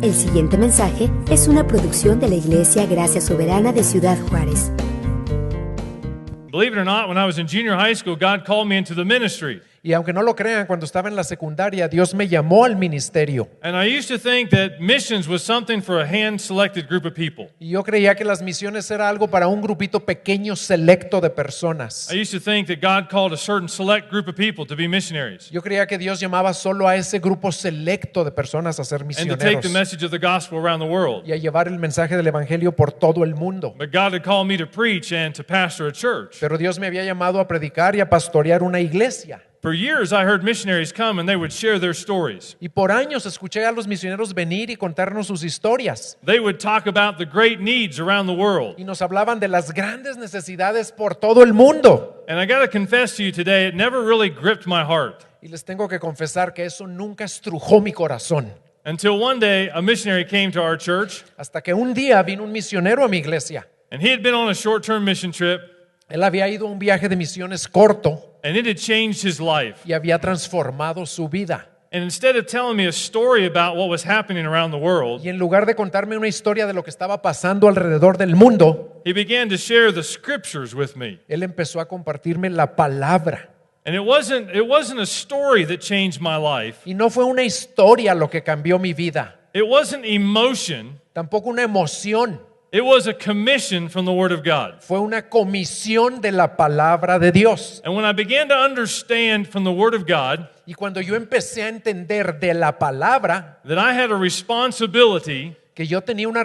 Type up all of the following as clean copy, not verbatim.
El siguiente mensaje es una producción de la Iglesia Gracia Soberana de Ciudad Juárez. Believe it or not, when I was in junior high school, God called me into the ministry. Y aunque no lo crean, cuando estaba en la secundaria, Dios me llamó al ministerio. And I used to think that missions was something for a hand-selected group of people. Y yo creía que las misiones era algo para un grupito pequeño, selecto de personas. I used to think that God called a certain select group of people to be missionaries Yo creía que Dios llamaba solo a ese grupo selecto de personas a ser and to take the misioneros message of the gospel around the world. y a llevar el mensaje del evangelio por todo el mundo. But God had called me to preach and to pastor a church. Pero Dios me había llamado a predicar y a pastorear una iglesia. For years, I heard missionaries come and they would share their stories. Y por años escuché a los misioneros venir y contarnos sus historias. They would talk about the great needs around the world. Y nos hablaban de las grandes necesidades por todo el mundo. And I got to confess to you today, it never really gripped my heart. Y les tengo que confesar que eso nunca estrujó mi corazón. Until one day, a missionary came to our church, Hasta que un día vino un misionero a mi iglesia. and he had been on a short-term mission trip, Él había ido a un viaje de misiones corto and it had changed his life. y había transformado su vida. And instead of telling me a story about what was happening around the world, Y en lugar de contarme una historia de lo que estaba pasando alrededor del mundo, he began to share the scriptures with me. él empezó a compartirme la palabra. And it wasn't a story that changed my life. Y no fue una historia lo que cambió mi vida, It wasn't emotion. tampoco una emoción. It was a commission from the Word of God. Fue una comisión de la palabra de Dios. And when I began to understand from the Word of God Y cuando yo empecé a entender de la palabra that I had a responsibility que yo tenía una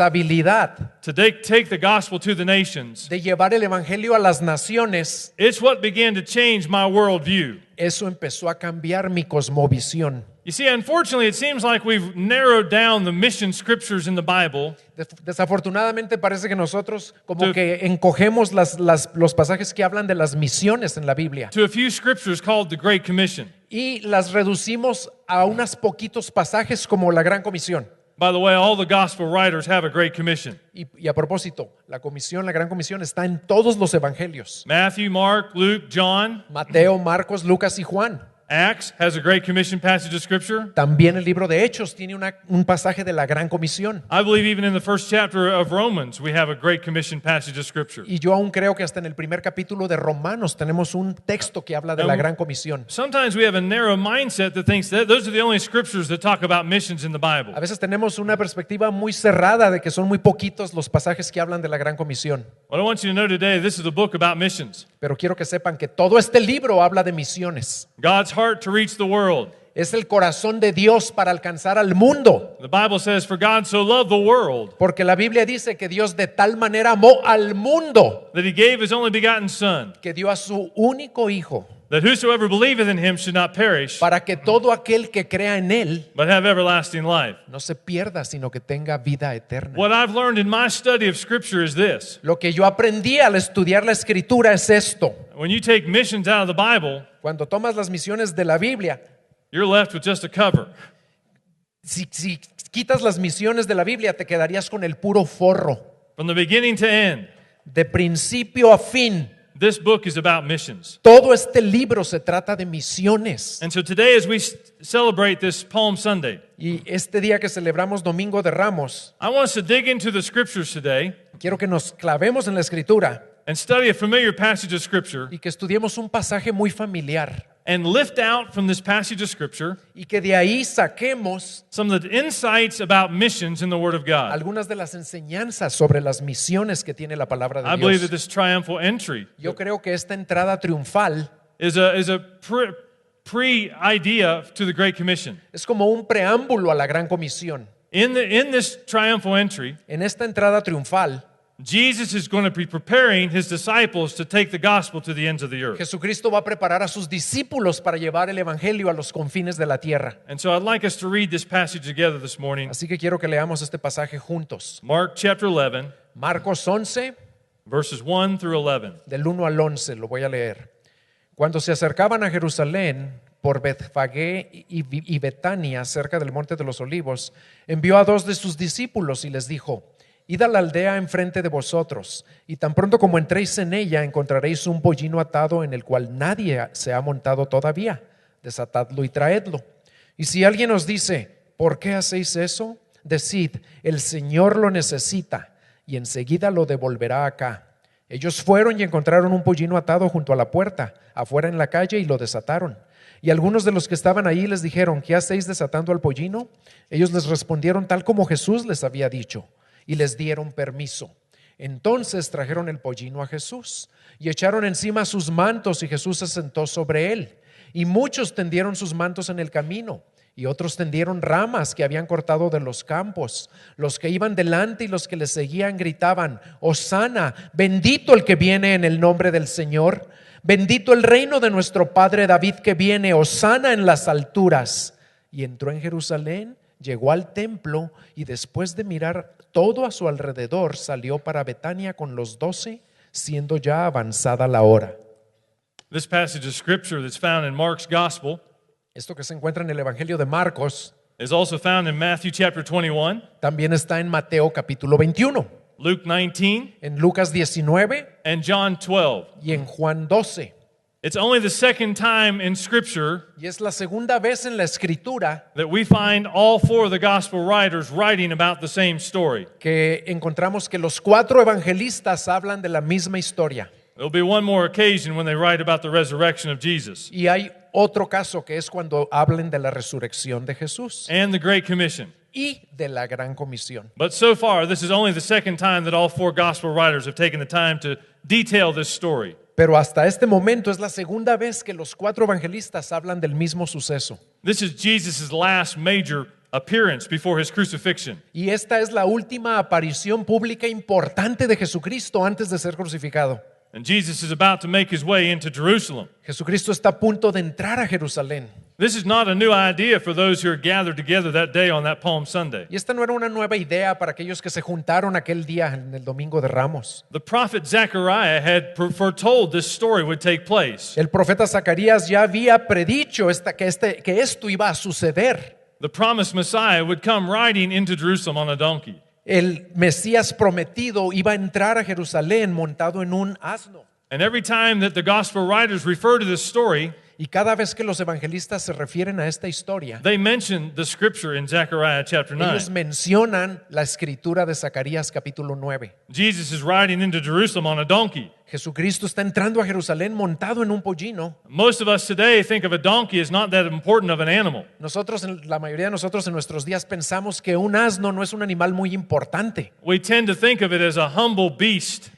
responsabilidad to take the gospel to the nations, de llevar el evangelio a las naciones, it's what began to change my worldview. eso empezó a cambiar mi cosmovisión. You see, unfortunately, it seems like we've narrowed down the mission scriptures in the Bible Desafortunadamente parece que nosotros como Sí. que encogemos los pasajes que hablan de las misiones en la Biblia to a few scriptures called the Great Commission. y las reducimos a unos poquitos pasajes como la Gran Comisión. By the way, all the gospel writers have a Great Commission. Y a propósito, la Gran Comisión está en todos los evangelios. Matthew, Mark, Luke, John. Mateo, Marcos, Lucas y Juan. Acts has a Great Commission passage of scripture. También el libro de Hechos tiene un pasaje de la Gran Comisión. I believe even in the first chapter of Romans, we have a Great Commission passage of scripture. Y yo aún creo que hasta en el primer capítulo de Romanos tenemos un texto que habla de la Gran Comisión. Sometimes we have a narrow mindset that thinks that those are the only scriptures that talk about missions in the Bible. A veces tenemos una perspectiva muy cerrada de que son muy poquitos los pasajes que hablan de la Gran Comisión. What I want you to know today, this is a book about missions. Pero quiero que sepan que todo este libro habla de misiones. God's heart to reach the world. Es el corazón de Dios para alcanzar al mundo. The Bible says, for God so loved the world Porque la Biblia dice que Dios de tal manera amó al mundo that he gave his only begotten Son, que dio a su único hijo that whosoever believeth in him should not perish, para que todo aquel que crea en él but have everlasting life. no se pierda, sino que tenga vida eterna. What I've learned in my study of Scripture is this. Lo que yo aprendí al estudiar la Escritura es esto. When you take missions out of the Bible, Cuando tomas las misiones de la Biblia, you're left with just a cover. si quitas las misiones de la Biblia, te quedarías con el puro forro. From the beginning to end, De principio a fin, this book is about missions. todo este libro se trata de misiones. And so today, as we celebrate this Palm Sunday, Y este día que celebramos Domingo de Ramos, I want us to dig into the Scriptures today quiero que nos clavemos en la Escritura and study a familiar passage of Scripture y que estudiemos un pasaje muy familiar and lift out from this passage of Scripture y que de ahí saquemos some of the insights about missions in the Word of God. algunas de las enseñanzas sobre las misiones que tiene la palabra I de believe that Dios. this triumphal entry Yo creo que esta entrada triunfal is a pre-idea to the Great Commission. es como un preámbulo a la Gran Comisión. In this triumphal entry, En esta entrada triunfal, Jesus is going to be preparing his disciples to take the gospel to the ends of the earth. Jesucristo va a preparar a sus discípulos para llevar el evangelio a los confines de la tierra. And so I'd like us to read this passage together this morning. Así que quiero que leamos este pasaje juntos. Mark chapter 11, Marcos 11, verses 1 through 11. del 1 al 11, lo voy a leer. Cuando se acercaban a Jerusalén por Betfagé y Betania, cerca del monte de los Olivos, envió a 2 de sus discípulos y les dijo: Id a la aldea enfrente de vosotros, y tan pronto como entréis en ella encontraréis un pollino atado en el cual nadie se ha montado todavía. Desatadlo y traedlo. Y si alguien os dice: ¿por qué hacéis eso? decid, el Señor lo necesita y enseguida lo devolverá acá. Ellos fueron y encontraron un pollino atado junto a la puerta, afuera en la calle, y lo desataron. Y algunos de los que estaban ahí les dijeron, ¿qué hacéis desatando al pollino? Ellos les respondieron tal como Jesús les había dicho, y les dieron permiso. Entonces trajeron el pollino a Jesús y echaron encima sus mantos, y Jesús se sentó sobre él. Y muchos tendieron sus mantos en el camino, y otros tendieron ramas que habían cortado de los campos. Los que iban delante y los que le seguían gritaban, Hosana, bendito el que viene en el nombre del Señor. Bendito el reino de nuestro padre David que viene, Hosana en las alturas. Y entró en Jerusalén, llegó al templo, y después de mirar todo a su alrededor, salió para Betania con los 12, siendo ya avanzada la hora. This passage of scripture that's found in Mark's gospel Esto que se encuentra en el Evangelio de Marcos is also found in Matthew chapter 21, también está en Mateo capítulo 21, Luke 19, en Lucas 19 and John 12. y en Juan 12. It's only the second time in scripture Y es la segunda vez en la Escritura that we find all four of the gospel writers writing about the same story. que encontramos que los 4 evangelistas hablan de la misma historia. There'll be one more occasion when they write about the resurrection of Jesus Y hay otro caso que es cuando hablen de la resurrección de Jesús and the Great Commission. y de la gran comisión. But so far, this is only the second time that all four gospel writers have taken the time to detail this story. Pero hasta este momento es la segunda vez que los 4 evangelistas hablan del mismo suceso. This is Jesus' last major appearance before his crucifixion. Y esta es la última aparición pública importante de Jesucristo antes de ser crucificado. And Jesus is about to make his way into Jerusalem. Jesucristo está a punto de entrar a Jerusalén. This is not a new idea for those who are gathered together that day on that Palm Sunday. Y esta no era una nueva idea para aquellos que se juntaron aquel día en el Domingo de Ramos. The prophet Zechariah had foretold this story would take place. El profeta Zacarías ya había predicho que esto iba a suceder. The promised Messiah would come riding into Jerusalem on a donkey. El Mesías prometido iba a entrar a Jerusalén montado en un asno. And every time that the gospel writers refer to this story, Y cada vez que los evangelistas se refieren a esta historia, they mention the scripture in Zechariah chapter 9. ellos mencionan la escritura de Zacarías capítulo 9. Jesus is riding into Jerusalem on a donkey. Jesucristo está entrando a Jerusalén montado en un pollino. Most of us today think of a donkey as not that important of an animal. La mayoría de nosotros en nuestros días pensamos que un asno no es un animal muy importante. We tend to think of it as a humble beast.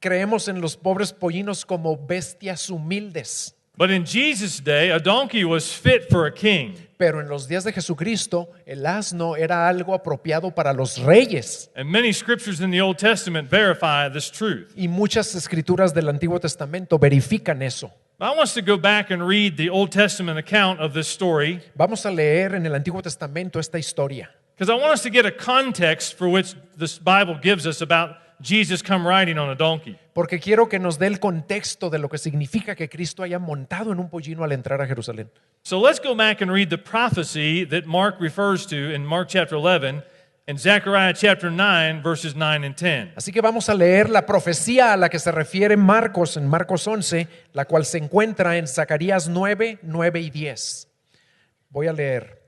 Creemos en los pobres pollinos como bestias humildes. But in Jesus' day, a donkey was fit for a king. Pero en los días de Jesucristo, el asno era algo apropiado para los reyes. And many scriptures in the Old Testament verify this truth. Y muchas escrituras del Antiguo Testamento verifican eso. I want us to go back and read the Old Testament account of this story, Vamos a leer en el Antiguo Testamento esta historia, because I want us to get a context for which this Bible gives us about Jesus come riding on a donkey. porque quiero que nos dé el contexto de lo que significa que Cristo haya montado en un pollino al entrar a Jerusalén. So let's go back and read the prophecy that Mark refers to in Mark chapter 11 and Zechariah chapter 9, verses 9 and 10. Así que vamos a leer la profecía a la que se refiere Marcos en Marcos 11, la cual se encuentra en Zacarías 9, 9 y 10. Voy a leer.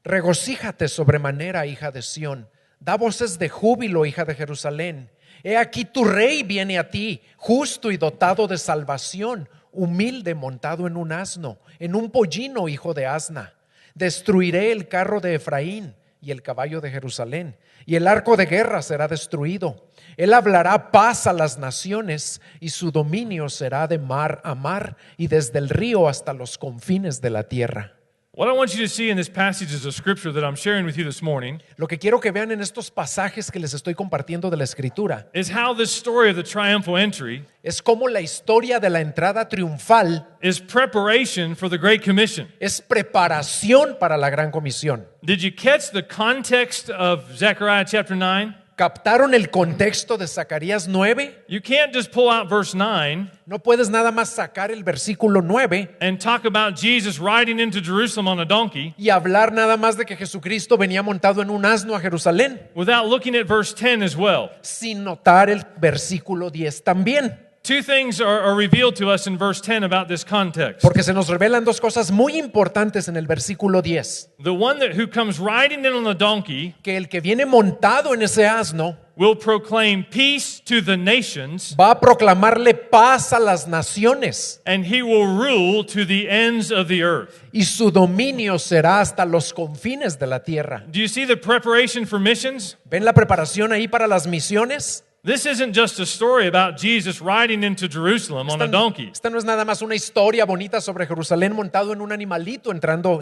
Regocíjate sobremanera, hija de Sión. Da voces de júbilo, hija de Jerusalén. He aquí tu rey viene a ti, justo y dotado de salvación, humilde montado en un asno, en un pollino, hijo de asna. Destruiré el carro de Efraín y el caballo de Jerusalén, y el arco de guerra será destruido. Él hablará paz a las naciones, y su dominio será de mar a mar, y desde el río hasta los confines de la tierra. What I want you to see in this passages of scripture that I'm sharing with you this morning Lo que quiero que vean en estos pasajes que les estoy compartiendo de la Escritura is how this story of the triumphal entry es como la historia de la entrada triunfal is preparation for the Great Commission. es preparación para la gran comisión. Did you catch the context of Zechariah chapter 9? ¿Captaron el contexto de Zacarías 9? You can't just pull out verse 9 No puedes nada más sacar el versículo 9 and talk about Jesus riding into Jerusalem on a donkey y hablar nada más de que Jesucristo venía montado en un asno a Jerusalén, without looking at verse 10 as well. sin notar el versículo 10 también. Two things are revealed to us in verse 10 about this context. Porque se nos revelan dos cosas muy importantes en el versículo 10. The one who comes riding in on the donkey Que el que viene montado en ese asno will proclaim peace to the nations, va a proclamarle paz a las naciones and he will rule to the ends of the earth. y su dominio será hasta los confines de la tierra. Do you see the preparation for missions? ¿Ven la preparación ahí para las misiones? This isn't just a story about Jesus riding into Jerusalem on a donkey. Esta no es nada más una historia bonita sobre Jerusalén montado en un animalito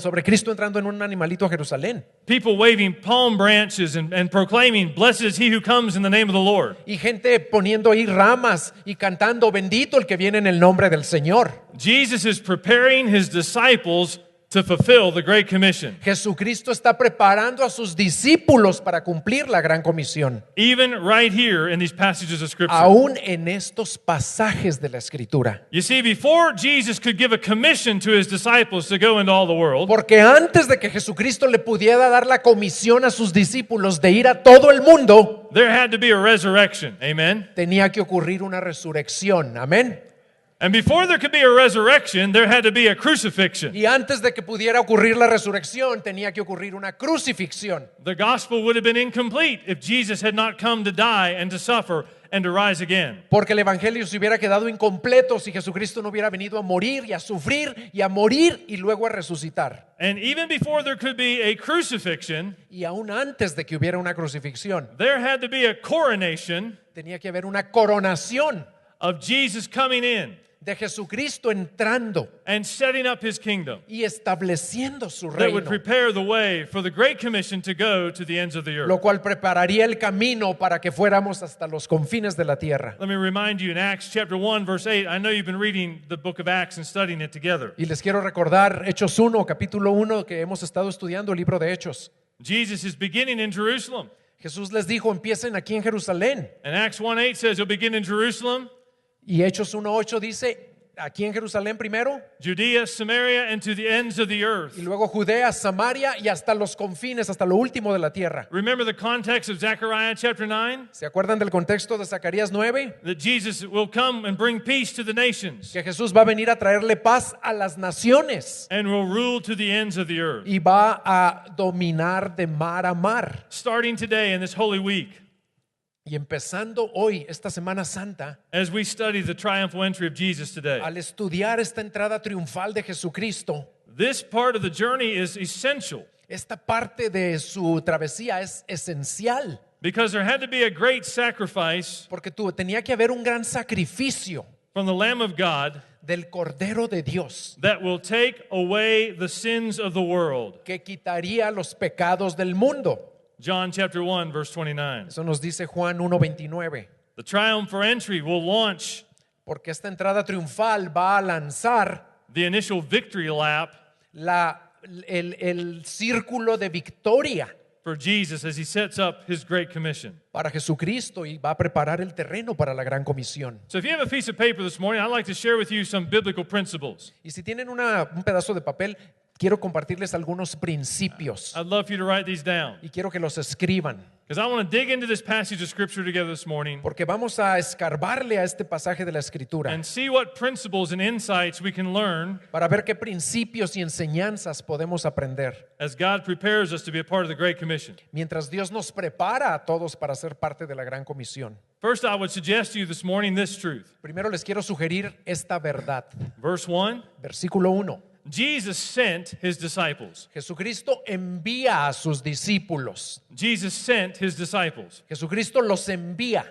sobre Cristo entrando en un animalito a Jerusalén. People waving palm branches and proclaiming, "Blessed is he who comes in the name of the Lord." Y gente poniendo ahí ramas y cantando, bendito el que viene en el nombre del Señor. Jesus is preparing his disciples to fulfill the Great Commission. Jesucristo está preparando a sus discípulos para cumplir la gran comisión. Even right here in these passages of Scripture. Aún en estos pasajes de la Escritura. You see, before Jesus could give a commission to his disciples to go into all the world, Porque antes de que Jesucristo le pudiera dar la comisión a sus discípulos de ir a todo el mundo, there had to be a resurrection. Amen? tenía que ocurrir una resurrección. Amén. And before there could be a resurrection, there had to be a crucifixion. Y antes de que pudiera ocurrir la resurrección, tenía que ocurrir una crucifixión. The gospel would have been incomplete if Jesus had not come to die and to suffer and to rise again. Porque el evangelio se hubiera quedado incompleto si Jesucristo no hubiera venido a morir y a sufrir y a morir y luego a resucitar. And even before there could be a crucifixion, Y aún antes de que hubiera una crucifixión, there had to be a coronation tenía que haber una coronación of Jesus coming in de Jesucristo entrando and setting up his kingdom y estableciendo su that would reino, prepare the way for the Great Commission to go to the ends of the lo earth. cual prepararía el camino para que fuéramos hasta los confines de la tierra. Let me remind you in Acts chapter 1 verse 8, I know you've been reading the book of Acts and studying it together. Y les quiero recordar Hechos 1, capítulo 1, que hemos estado estudiando el libro de Hechos. Jesus is beginning in Jerusalem. Jesús les dijo, empiecen aquí en Jerusalén. And Acts 1:8 says he'll begin in Jerusalem, Y Hechos 1:8 dice, aquí en Jerusalén primero, Judea, Samaria, and to the ends of the earth. y luego Judea, Samaria y hasta los confines, hasta lo último de la tierra. Remember the context of Zechariah chapter 9? ¿Se acuerdan del contexto de Zacarías 9? That Jesus will come and bring peace to the nations Que Jesús va a venir a traerle paz a las naciones and will rule to the ends of the earth. y va a dominar de mar a mar. Starting today in this Holy Week, Y empezando hoy, esta Semana Santa, as we study the triumphal entry of Jesus today, al estudiar esta entrada triunfal de Jesucristo, this part of the journey is essential esta parte de su travesía es esencial, because there had to be a great sacrifice porque tenía que haber un gran sacrificio from the Lamb of God del Cordero de Dios that will take away the sins of the world. que quitaría los pecados del mundo. John chapter 1 verse 29. Eso nos dice Juan 1:29. The triumphal entry will launch Porque esta entrada triunfal va a lanzar the initial victory lap el círculo de victoria for Jesus as he sets up his great commission. para Jesucristo y va a preparar el terreno para la gran comisión. So if you have a piece of paper this morning, I'd like to share with you some biblical principles. Y si tienen un pedazo de papel, quiero compartirles algunos principios I'd love for you to write these down y quiero que los escriban, because I want to dig into this passage of scripture together this morning porque vamos a escarbarle a este pasaje de la Escritura and see what principles and insights we can learn para ver qué principios y enseñanzas podemos aprender as God prepares us to be a part of the Great Commission. mientras Dios nos prepara a todos para ser parte de la gran comisión. First, I would suggest to you this morning this truth. Primero les quiero sugerir esta verdad. Verse 1, Versículo 1. Jesus sent his disciples. Jesucristo envía a sus discípulos. Jesus sent his disciples. Jesucristo los envía.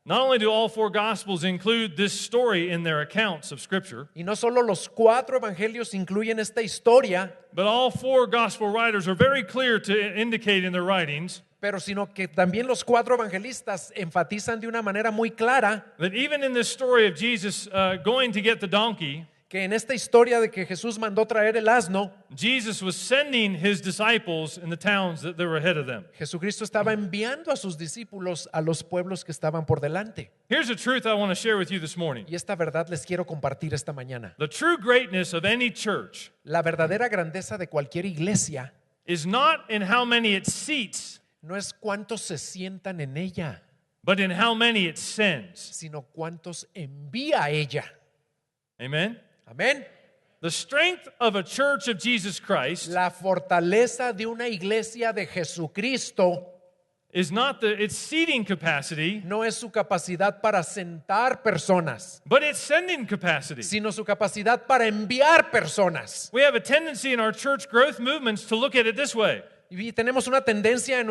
Not only do all four Gospels include this story in their accounts of Scripture, Y no solo los 4 evangelios incluyen esta historia, but all four Gospel writers are very clear to indicate in their writings pero sino que también los 4 evangelistas enfatizan de una manera muy clara that even in this story of Jesus going to get the donkey, que en esta historia de que Jesús mandó traer el asno, Jesus was sending his disciples in the towns that were ahead of them. Jesucristo estaba enviando a sus discípulos a los pueblos que estaban por delante. Here's a truth I want to share with you this morning. Y esta verdad les quiero compartir esta mañana. The true greatness of any church La verdadera grandeza de cualquier iglesia is not in how many it seats, no es cuántos se sientan en ella, but in how many it sends. sino cuántos envía ella. Amen? Amén. The strength of a church of Jesus Christ La fortaleza de una iglesia de Jesucristo is not its seating capacity, no es su capacidad para sentar personas, but its sending capacity. sino su capacidad para enviar personas. We have a tendency in our church growth movements to look at it this way. Y tenemos una tendencia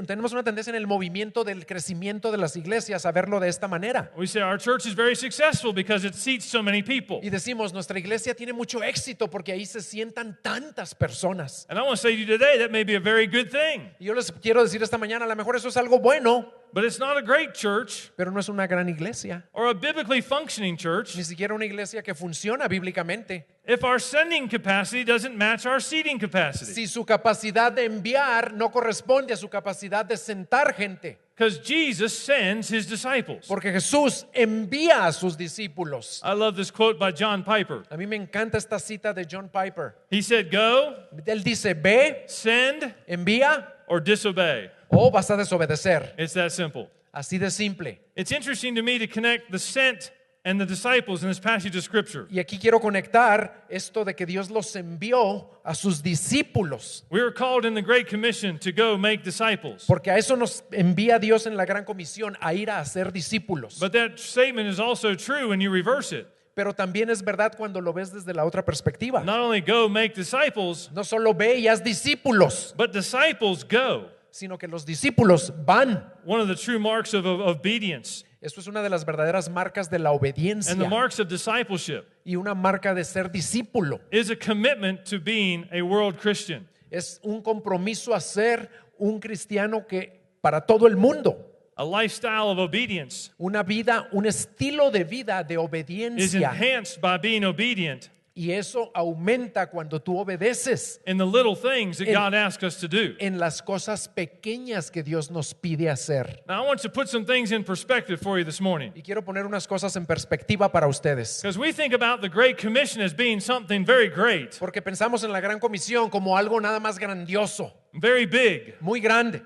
tenemos una tendencia en el movimiento del crecimiento de las iglesias a verlo de esta manera. We say our church is very successful because it seats so many people. Y decimos, nuestra iglesia tiene mucho éxito porque ahí se sientan tantas personas. And I want to say to you today, that may be a very good thing, Y yo les quiero decir esta mañana, a lo mejor eso es algo bueno, but it's not a great church pero no es una gran iglesia, or a biblically functioning church ni siquiera una iglesia que funciona bíblicamente. if our sending capacity doesn't match our seating capacity. Si su capacidad de enviar no corresponde a su capacidad de sentar gente. Because Jesus sends his disciples. Porque Jesús envía a sus discípulos. I love this quote by John Piper. A mí me encanta esta cita de John Piper. He said, go, Él dice, ve, send, envía or disobey. o vas a desobedecer. It's that simple. Así de simple. It's interesting to me to connect the sent and the disciples in this passage of Scripture. Y aquí quiero conectar esto de que Dios los envió a sus discípulos. We are called in the Great Commission to go make disciples. Porque a eso nos envía Dios en la gran comisión, a ir a hacer discípulos. But that statement is also true when you reverse it. Pero también es verdad cuando lo ves desde la otra perspectiva. Not only go make disciples, No solo ve y haz discípulos, but disciples go. sino que los discípulos van. One of the true marks of obedience Esto es una de las verdaderas marcas de la and the obediencia marks of discipleship y una marca de ser discípulo. is a commitment to being a world Christian. Es un compromiso a ser un cristiano que para todo el mundo, A lifestyle of obedience una vida, un estilo de vida de is obediencia. enhanced by being obedient Y eso aumenta cuando tú obedeces in the little things that En- God asks us to do. en las cosas pequeñas que Dios nos pide hacer. Now, I want to put some things in perspective for you this morning. Y quiero poner unas cosas en perspectiva para ustedes. Because we think about the Great Commission as being something very great, Porque pensamos en la gran comisión como algo nada más grandioso, very big. muy grande.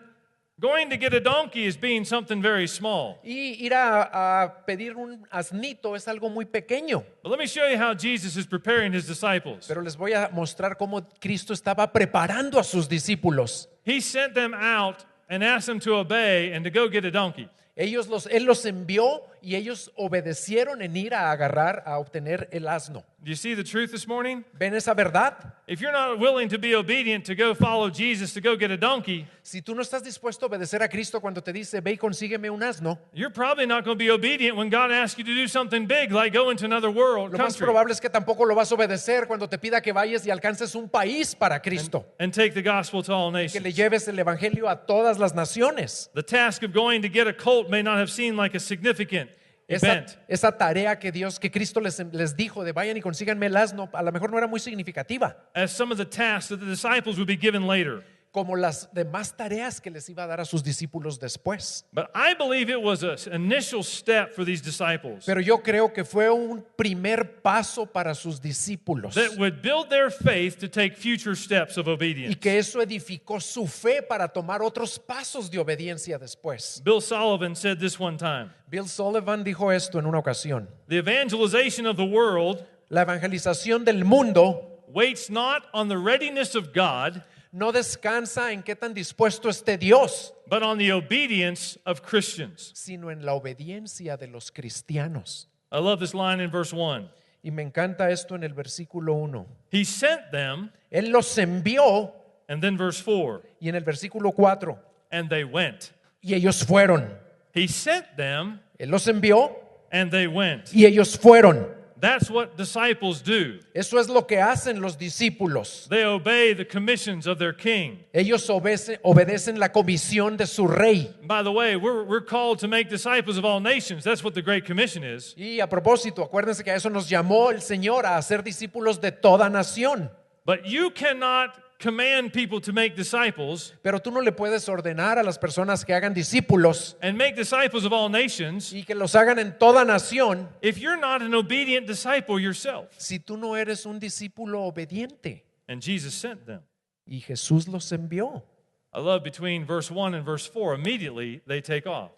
Going to get a donkey is being something very small. Y ir a pedir un asnito es algo muy pequeño. But let me show you how Jesus is preparing his disciples. Pero les voy a mostrar cómo Cristo estaba preparando a sus discípulos. He sent them out and asked them to obey and to go get a donkey. Él los envió y ellos obedecieron en ir a agarrar, a obtener el asno. Do you see the truth this morning? ¿Ven esa verdad? If you're not willing to be obedient to go follow Jesus to go get a donkey, Si tú no estás dispuesto a obedecer a Cristo cuando te dice, ve y consígueme un asno, you're probably not going to be obedient when God asks you to do something big like go into another world lo más country probable es que tampoco lo vas a obedecer cuando te pida que vayas y alcances un país para Cristo, and take the gospel to all que le nations. lleves el evangelio a todas las naciones. The task of going to get a colt may not have seemed like a significant event. Esa tarea que Cristo les dijo de vayan y consíganme el asno, a lo mejor no era muy significativa, As some of the tasks that the disciples would be given later. como las demás tareas que les iba a dar a sus discípulos después. But I believe it was an initial step for these disciples Pero yo creo que fue un primer paso para sus discípulos that would build their faith to take future steps of y obedience. que eso edificó su fe para tomar otros pasos de obediencia después. Bill Sullivan said this one time. Bill Sullivan dijo esto en una ocasión. The evangelization of the world La evangelización del mundo waits not on the readiness of God, no descansa en qué tan dispuesto esté Dios, but on the obedience of Christians. sino en la obediencia de los cristianos. I love this line in verse 1. Y me encanta esto en el versículo 1. He sent them, Él los envió, and then verse 4, y en el versículo 4, and they went. y ellos fueron. He sent them, Él los envió and they went. y ellos fueron. That's what disciples do. Eso es lo que hacen los discípulos. They obey the commissions of their king. Ellos obedecen la comisión de su rey. By the way, we're called to make disciples of all nations. That's what the Great Commission is. Y a propósito, acuérdense que a eso nos llamó el Señor, a hacer discípulos de toda nación. But you cannot command people to make disciples Pero tú no le puedes ordenar a las personas que hagan discípulos and make disciples of all nations y que los hagan en toda nación if you're not an obedient disciple yourself. si tú no eres un discípulo obediente. And Jesus sent them. Y Jesús los envió. I love between verse 1 and verse 4, immediately they take off.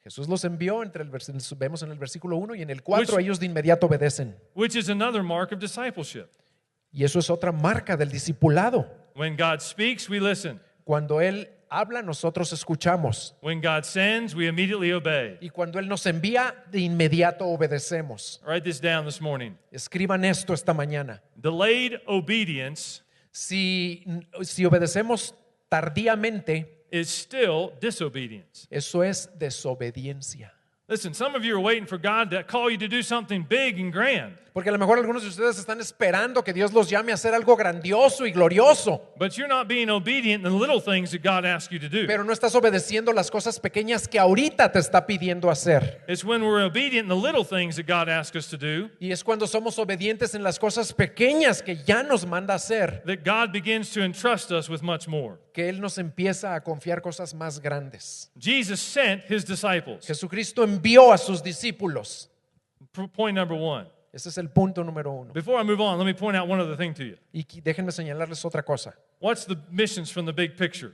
Jesús los envió, vemos en el versículo 1 y en el 4 ellos de inmediato obedecen. Which is another mark of discipleship. Y eso es otra marca del discipulado. When God speaks, we listen. Cuando Él habla, nosotros escuchamos. When God sends, we immediately obey. Y cuando Él nos envía, de inmediato obedecemos. Write this down this morning. Escriban esto esta mañana. Delayed obedience Si obedecemos tardíamente, is still disobedience. eso es desobediencia. Listen, some of you are waiting for God to call you to do something big and grand, Porque a lo mejor algunos de ustedes están esperando que Dios los llame a hacer algo grandioso y glorioso, but you're not being obedient in the little things that God asks you to do. pero no estás obedeciendo las cosas pequeñas que ahorita te está pidiendo hacer. It's when we're obedient in the little things that God asks us to do Y es cuando somos obedientes en las cosas pequeñas que ya nos manda hacer, that God begins to entrust us with much more. que Él nos empieza a confiar cosas más grandes. Jesus sent his disciples. Jesucristo envió a sus discípulos. Point number 1. Ese es el punto número 1. Before I move on, let me point out one other thing to you. Y déjenme señalarles otra cosa. What's the missions from the big picture?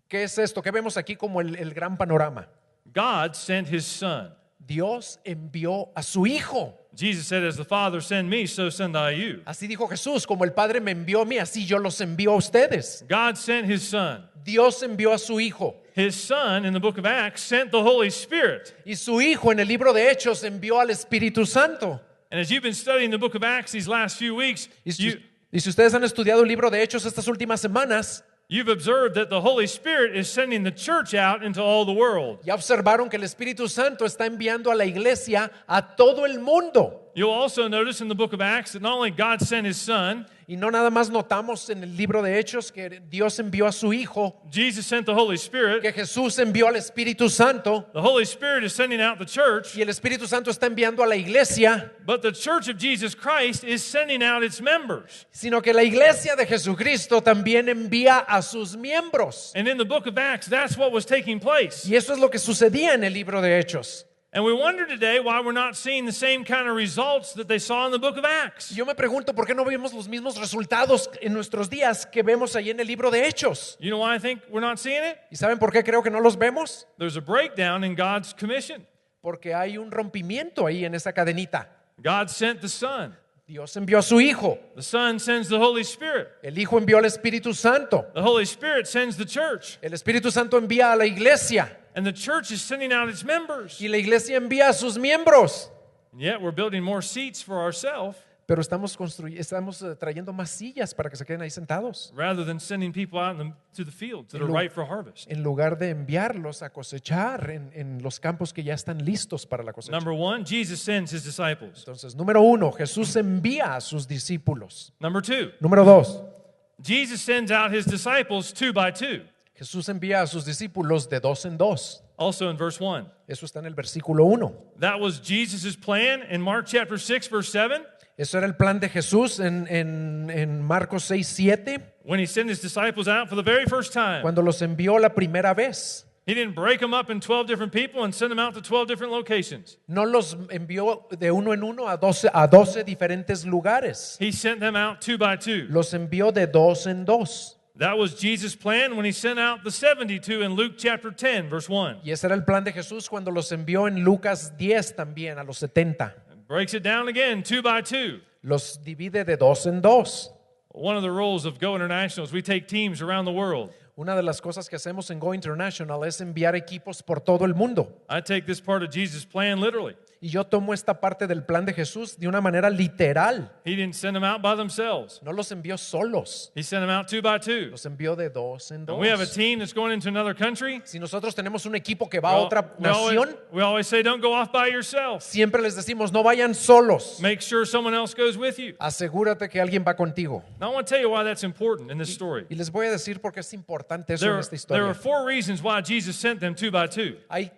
¿Qué es esto? ¿Qué vemos aquí como el gran panorama? God sent his son. Dios envió a su Hijo. Jesus said, as the Father sent me, so send I you. Así dijo Jesús, como el Padre me envió a mí, así yo los envío a ustedes. God sent his son. Dios envió a su Hijo. His son in the book of Acts sent the Holy Spirit. Y su Hijo en el libro de Hechos envió al Espíritu Santo. And as you've been studying the book of Acts these last few weeks, Y si ustedes han estudiado el libro de Hechos estas últimas semanas, you've observed that the Holy Spirit is sending the church out into all the world. ya observaron que el Espíritu Santo está enviando a la iglesia a todo el mundo. You'll also notice in the book of Acts that not only God sent his son, Y no nada más notamos en el libro de Hechos que Dios envió a su Hijo, Jesus sent the Holy Spirit. que Jesús envió al Espíritu Santo, The Holy Spirit is sending out the church, y el Espíritu Santo está enviando a la iglesia, but the church of Jesus Christ is sending out its members. sino que la iglesia de Jesucristo también envía a sus miembros. And in the book of Acts, that's what was taking place. Y eso es lo que sucedía en el libro de Hechos. And we wonder today why we're not seeing the same kind of results that they saw in the book of Acts. Yo me pregunto por qué no vemos los mismos resultados en nuestros días que vemos ahí en el libro de Hechos. You know why I think we're not seeing it? ¿Y saben por qué creo que no los vemos? There's a breakdown in God's commission. Porque hay un rompimiento ahí en esa cadenita. God sent the Son. Dios envió a su Hijo. The Son sends the Holy Spirit. El Hijo envió al Espíritu Santo. The Holy Spirit sends the church. El Espíritu Santo envía a la iglesia. And the church is sending out its members. Y la iglesia envía a sus miembros. And yet we're building more seats for ourselves Pero estamos trayendo más sillas para que se queden ahí sentados, rather than sending people out to the fields that are ripe for harvest. en lugar de enviarlos a cosechar en los campos que ya están listos para la cosecha. Number 1, Jesus sends his disciples. Entonces, número 1, Jesús envía a sus discípulos. Number 2, Número 2, Jesus sends out his disciples 2 by 2. Jesús envía a sus discípulos de 2 en 2. Also in verse 1. Eso está en el versículo 1. That was Jesus' plan in Mark chapter 6, verse 7. Eso era el plan de Jesús en Marcos 6, 7, When he sent his disciples out for the very first time. cuando los envió la primera vez. He didn't break them up in 12 different people and send them out to 12 different locations. No los envió de uno en uno a 12 diferentes lugares. He sent them out 2 by 2. Los envió de 2 en 2. That was Jesus' plan when he sent out the 72 in Luke chapter 10, verse 1. Y ese era el plan de Jesús cuando los envió en Lucas 10 también, a los 70. Breaks it down again, 2 by 2. Los divide de 2 en 2. One of the rules of Go International is we take teams around the world. Una de las cosas que hacemos en Go International es enviar equipos por todo el mundo. I take this part of Jesus' plan literally. Y yo tomo esta parte del plan de Jesús de una manera literal. He didn't send them out by themselves. No los envió solos, He sent them out 2 by 2. los envió de 2 en When we have a 2. team that's going into another country, Si nosotros tenemos un equipo que va a otra nación, we always say, don't go off by yourself. siempre les decimos, no vayan solos. Make sure someone else goes with you. Asegúrate que alguien va contigo. Now I want to tell you why that's important in this story. Y les voy a decir por qué es importante eso en esta There are historia. 4 reasons why Jesus sent them 2 by 2. Hay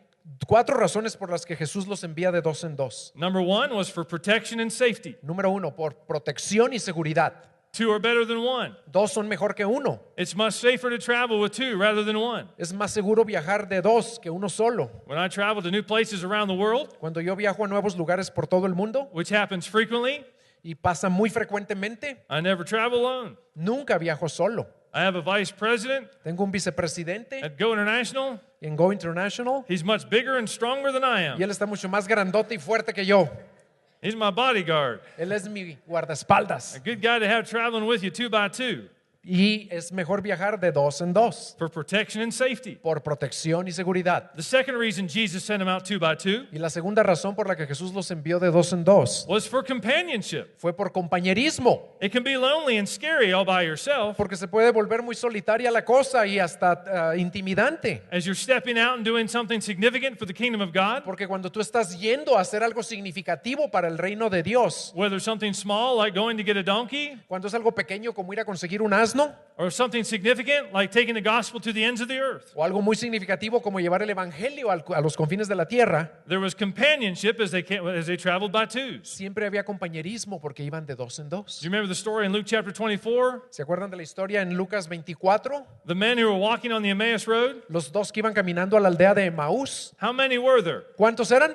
4 razones por las que Jesús los envía de 2 en 2. Number 1 was for protection and safety. Número 1, por protección y seguridad. 2 are better than 1. 2 son mejor que 1. It's much safer to travel with 2 rather than 1. Es más seguro viajar de 2 que uno solo. When I travel to new places around the world, Cuando yo viajo a nuevos lugares por todo el mundo, which happens frequently, y pasa muy frecuentemente, I never travel alone. nunca viajo solo. I have a vice president Tengo un vicepresidente at Go International. en Go International He's much bigger and stronger than I y am. él está mucho más grandote y fuerte que yo. He's my bodyguard. Él es mi guardaespaldas A good guy to have traveling with you 2 by 2 y es mejor viajar de dos en dos for protection and safety. por protección y seguridad. The second reason Jesus sent him out 2 by 2 Y la segunda razón por la que Jesús los envió de dos en dos was for companionship. fue por compañerismo, It can be lonely and scary all by yourself porque se puede volver muy solitaria la cosa y hasta intimidante. as you're stepping out and doing something significant for the kingdom of God, Porque cuando tú estás yendo a hacer algo significativo para el reino de Dios, whether something small like going to get a donkey cuando es algo pequeño como ir a conseguir un asno, or something significant like taking the gospel to the ends of the earth. o algo muy significativo como llevar el evangelio a los confines de la tierra, There was companionship as they traveled by twos. siempre había compañerismo porque iban de dos en dos. Do you remember the story in Luke chapter 24? ¿Se acuerdan de la historia en Lucas 24? The men who were walking on the Emmaus road? Los dos que iban caminando a la aldea de Emaús. How many were there? ¿Cuántos eran?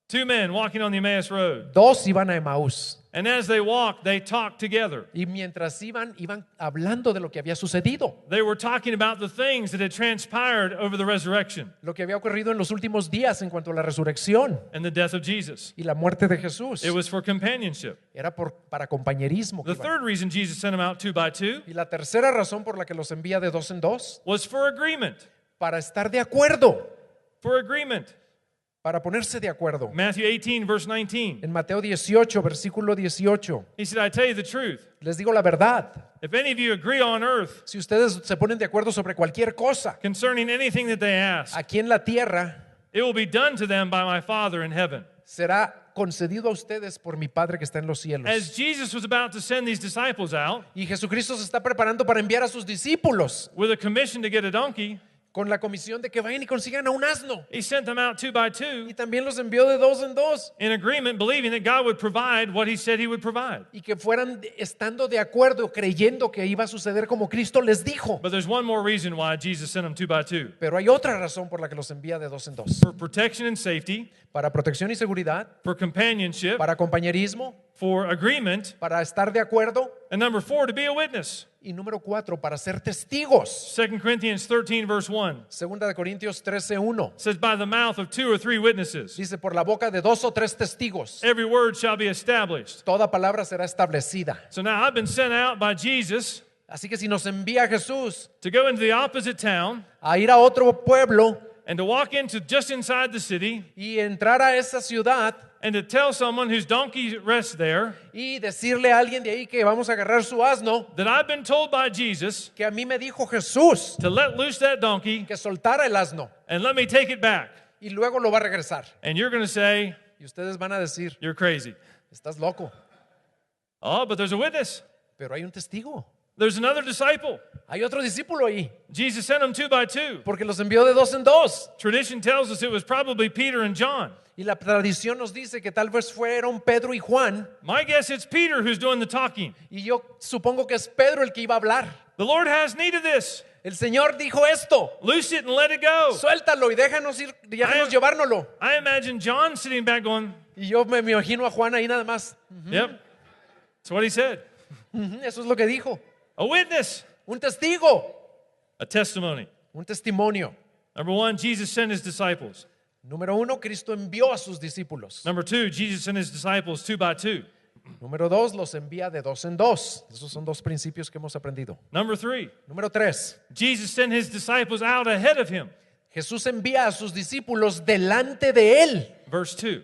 2 men walking on the Emmaus road. Dos iban a Emaús. And as they walked, they talked together. Y mientras iban hablando de lo que había sucedido, They were talking about the things that had transpired over the resurrection lo que había ocurrido en los últimos días en cuanto a la resurrección and the death of Jesus. y la muerte de Jesús. It was for companionship. Era para compañerismo. que The iban. third reason Jesus sent them out 2 by 2 Y la tercera razón por la que los envía de dos en dos, was for agreement. para estar de acuerdo, For agreement. para ponerse de acuerdo. Matthew 18, verse 19. En Mateo 18, versículo 18, He said, I tell you the truth. les digo la verdad. If any of you agree on earth Si ustedes se ponen de acuerdo sobre cualquier cosa concerning anything that they ask, aquí en la tierra, it will be done to them by my Father in heaven. será concedido a ustedes por mi Padre que está en los cielos. As Jesus was about to send these disciples out Y Jesucristo se está preparando para enviar a sus discípulos with a commission to get a donkey, con la comisión de que vayan y consigan a un asno. he sent them out 2 by 2 Y también los envió de dos en dos. in agreement, believing that God would provide what he said he would provide. Y que fueran estando de acuerdo, creyendo que iba a suceder como Cristo les dijo. But there's one more reason why Jesus sent them 2 by 2. Pero hay otra razón por la que los envía de dos en dos. For protection and safety, Para protección y seguridad, for companionship, para compañerismo, for agreement, para estar de acuerdo. and number 4, to be a witness. Y número 4, para ser testigos. 2 Corinthians 13, verse 1 Segunda de Corintios 13:1. says, by the mouth of 2 or 3 witnesses, Dice, por la boca de dos o tres testigos, every word shall be established. toda palabra será establecida. So now I've been sent out by Jesus Así que si nos envía Jesús to go into the opposite town a ir a otro pueblo and to walk into just inside the city y entrar a esa ciudad and to tell someone whose donkey rests there y decirle a alguien de ahí que vamos a agarrar su asno, that I've been told by Jesus que a mí me dijo Jesús to let loose that donkey que soltara el asno and let me take it back. y luego lo va a regresar. And you're going to say, Y ustedes van a decir, you're crazy. estás loco. Oh, but there's a witness. Pero hay un testigo. There's another disciple. Hay otro discípulo ahí, Jesus sent them 2 by 2. porque los envió de dos en dos. Tradition tells us it was probably Peter and John. Y la tradición nos dice que tal vez fueron Pedro y Juan. My guess it's Peter who's doing the talking. Y yo supongo que es Pedro el que iba a hablar. The Lord has need of this. El Señor dijo esto. Loose it and let it go. Suéltalo y déjanos ir, déjanos llevárnoslo. I imagine John sitting back going, Y yo me imagino a Juan ahí nada más. yep, that's what he said. Eso es lo que dijo. A witness, Un testigo. a testimony. Un testimonio. Number 1, Jesus sent his disciples. Número 1, Cristo envió a sus discípulos. Number 2, Jesus sent his disciples 2 by 2. Número 2, los envía de dos en dos. Esos son dos principios que hemos aprendido. Number 3, Número 3, Jesus sent his disciples out ahead of him. Jesús envía a sus discípulos delante de él. Verse 2.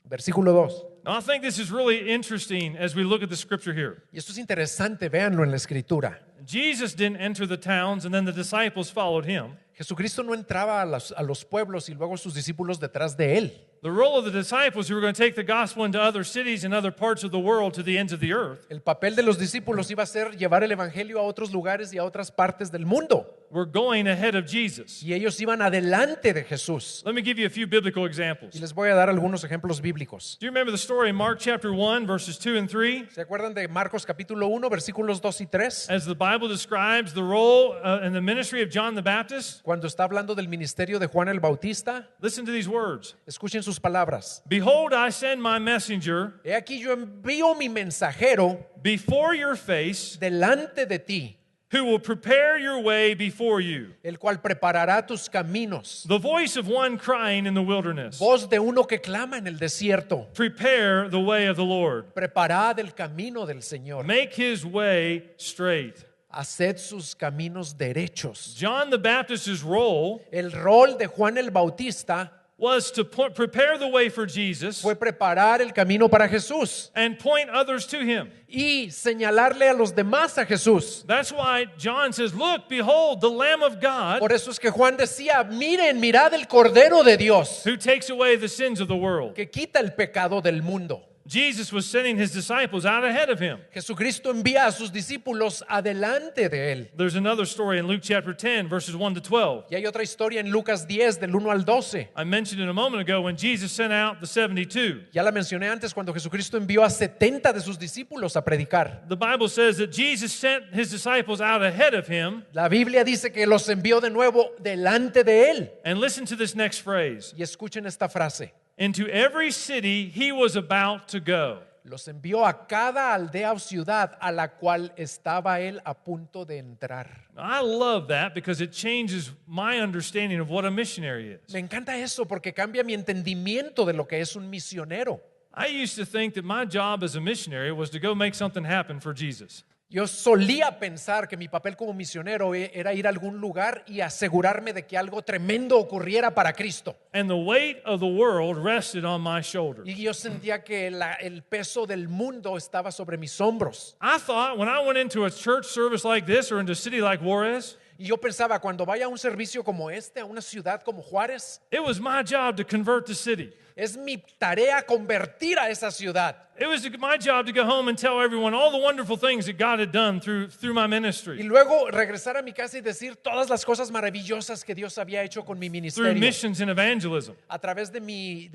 Versículo 2. Now, I think this is really interesting as we look at the scripture here. Y esto es interesante, véanlo en la escritura. Jesus didn't enter the towns and then the disciples followed him. Jesucristo no entraba a los pueblos y luego sus discípulos detrás de él. The role of the disciples who were going to take the gospel into other cities and other parts of the world to the ends of the earth El papel de los discípulos iba a ser llevar el evangelio a otros lugares y a otras partes del mundo. were going ahead of Jesus. Y ellos iban adelante de Jesús. Let me give you a few biblical examples. Y les voy a dar algunos ejemplos bíblicos. Do you remember the story in Mark chapter 1, verses 2 and 3? ¿Se acuerdan de Marcos capítulo 1, versículos 2 y 3? As the Bible describes the role and the ministry of John the Baptist, Cuando está hablando del ministerio de Juan el Bautista, listen to these words. escuchen sus palabras. Behold, I send my messenger He aquí yo envío mi mensajero before your face, delante de ti, who will prepare your way before you. el cual preparará tus caminos. The voice of one crying in the wilderness, Voz de uno que clama en el desierto. prepare the way of the Lord. Preparad el camino del Señor. Make his way straight. Haced sus caminos derechos. John the Baptist's role El rol de Juan el Bautista was to prepare the way for Jesus fue preparar el camino para Jesús and point others to him. y señalarle a los demás a Jesús. That's why John says, "Look, behold, the Lamb of God Por eso es que Juan decía, miren, mirad el Cordero de Dios who takes away the sins of the world." que quita el pecado del mundo. Jesus was sending his disciples out ahead of him. Jesucristo envía a sus discípulos adelante de él. There's another story in Luke chapter 10, verses 1 to 12. Y hay otra historia en Lucas 10 del 1 al 12. I mentioned it a moment ago when Jesus sent out the 72. Ya la mencioné antes cuando Jesucristo envió a 70 de sus discípulos a predicar. The Bible says that Jesus sent his disciples out ahead of him. La Biblia dice que los envió de nuevo delante de él. And listen to this next phrase. Y escuchen esta frase. Into every city he was about to go. Los envió a cada aldea o ciudad a la cual estaba él a punto de entrar. I love that because it changes my understanding of what a missionary is. Me encanta eso porque cambia mi entendimiento de lo que es un misionero. I used to think that my job as a missionary was to go make something happen for Jesus. Yo solía pensar que mi papel como misionero era ir a algún lugar y asegurarme de que algo tremendo ocurriera para Cristo. And the weight of the world rested on my shoulders. Y yo sentía que el peso del mundo estaba sobre mis hombros. I thought when I went into a church service like this or into a city like Juarez, Y yo pensaba, cuando vaya a un servicio como este, a una ciudad como Juárez, it was my job to convert the city. es mi tarea convertir a esa ciudad. It was my job to go home and tell everyone all the wonderful things that God had done through my Y ministry, luego regresar a mi casa y decir todas las cosas maravillosas que Dios había hecho con mi through ministerio, missions and evangelism. a través de mi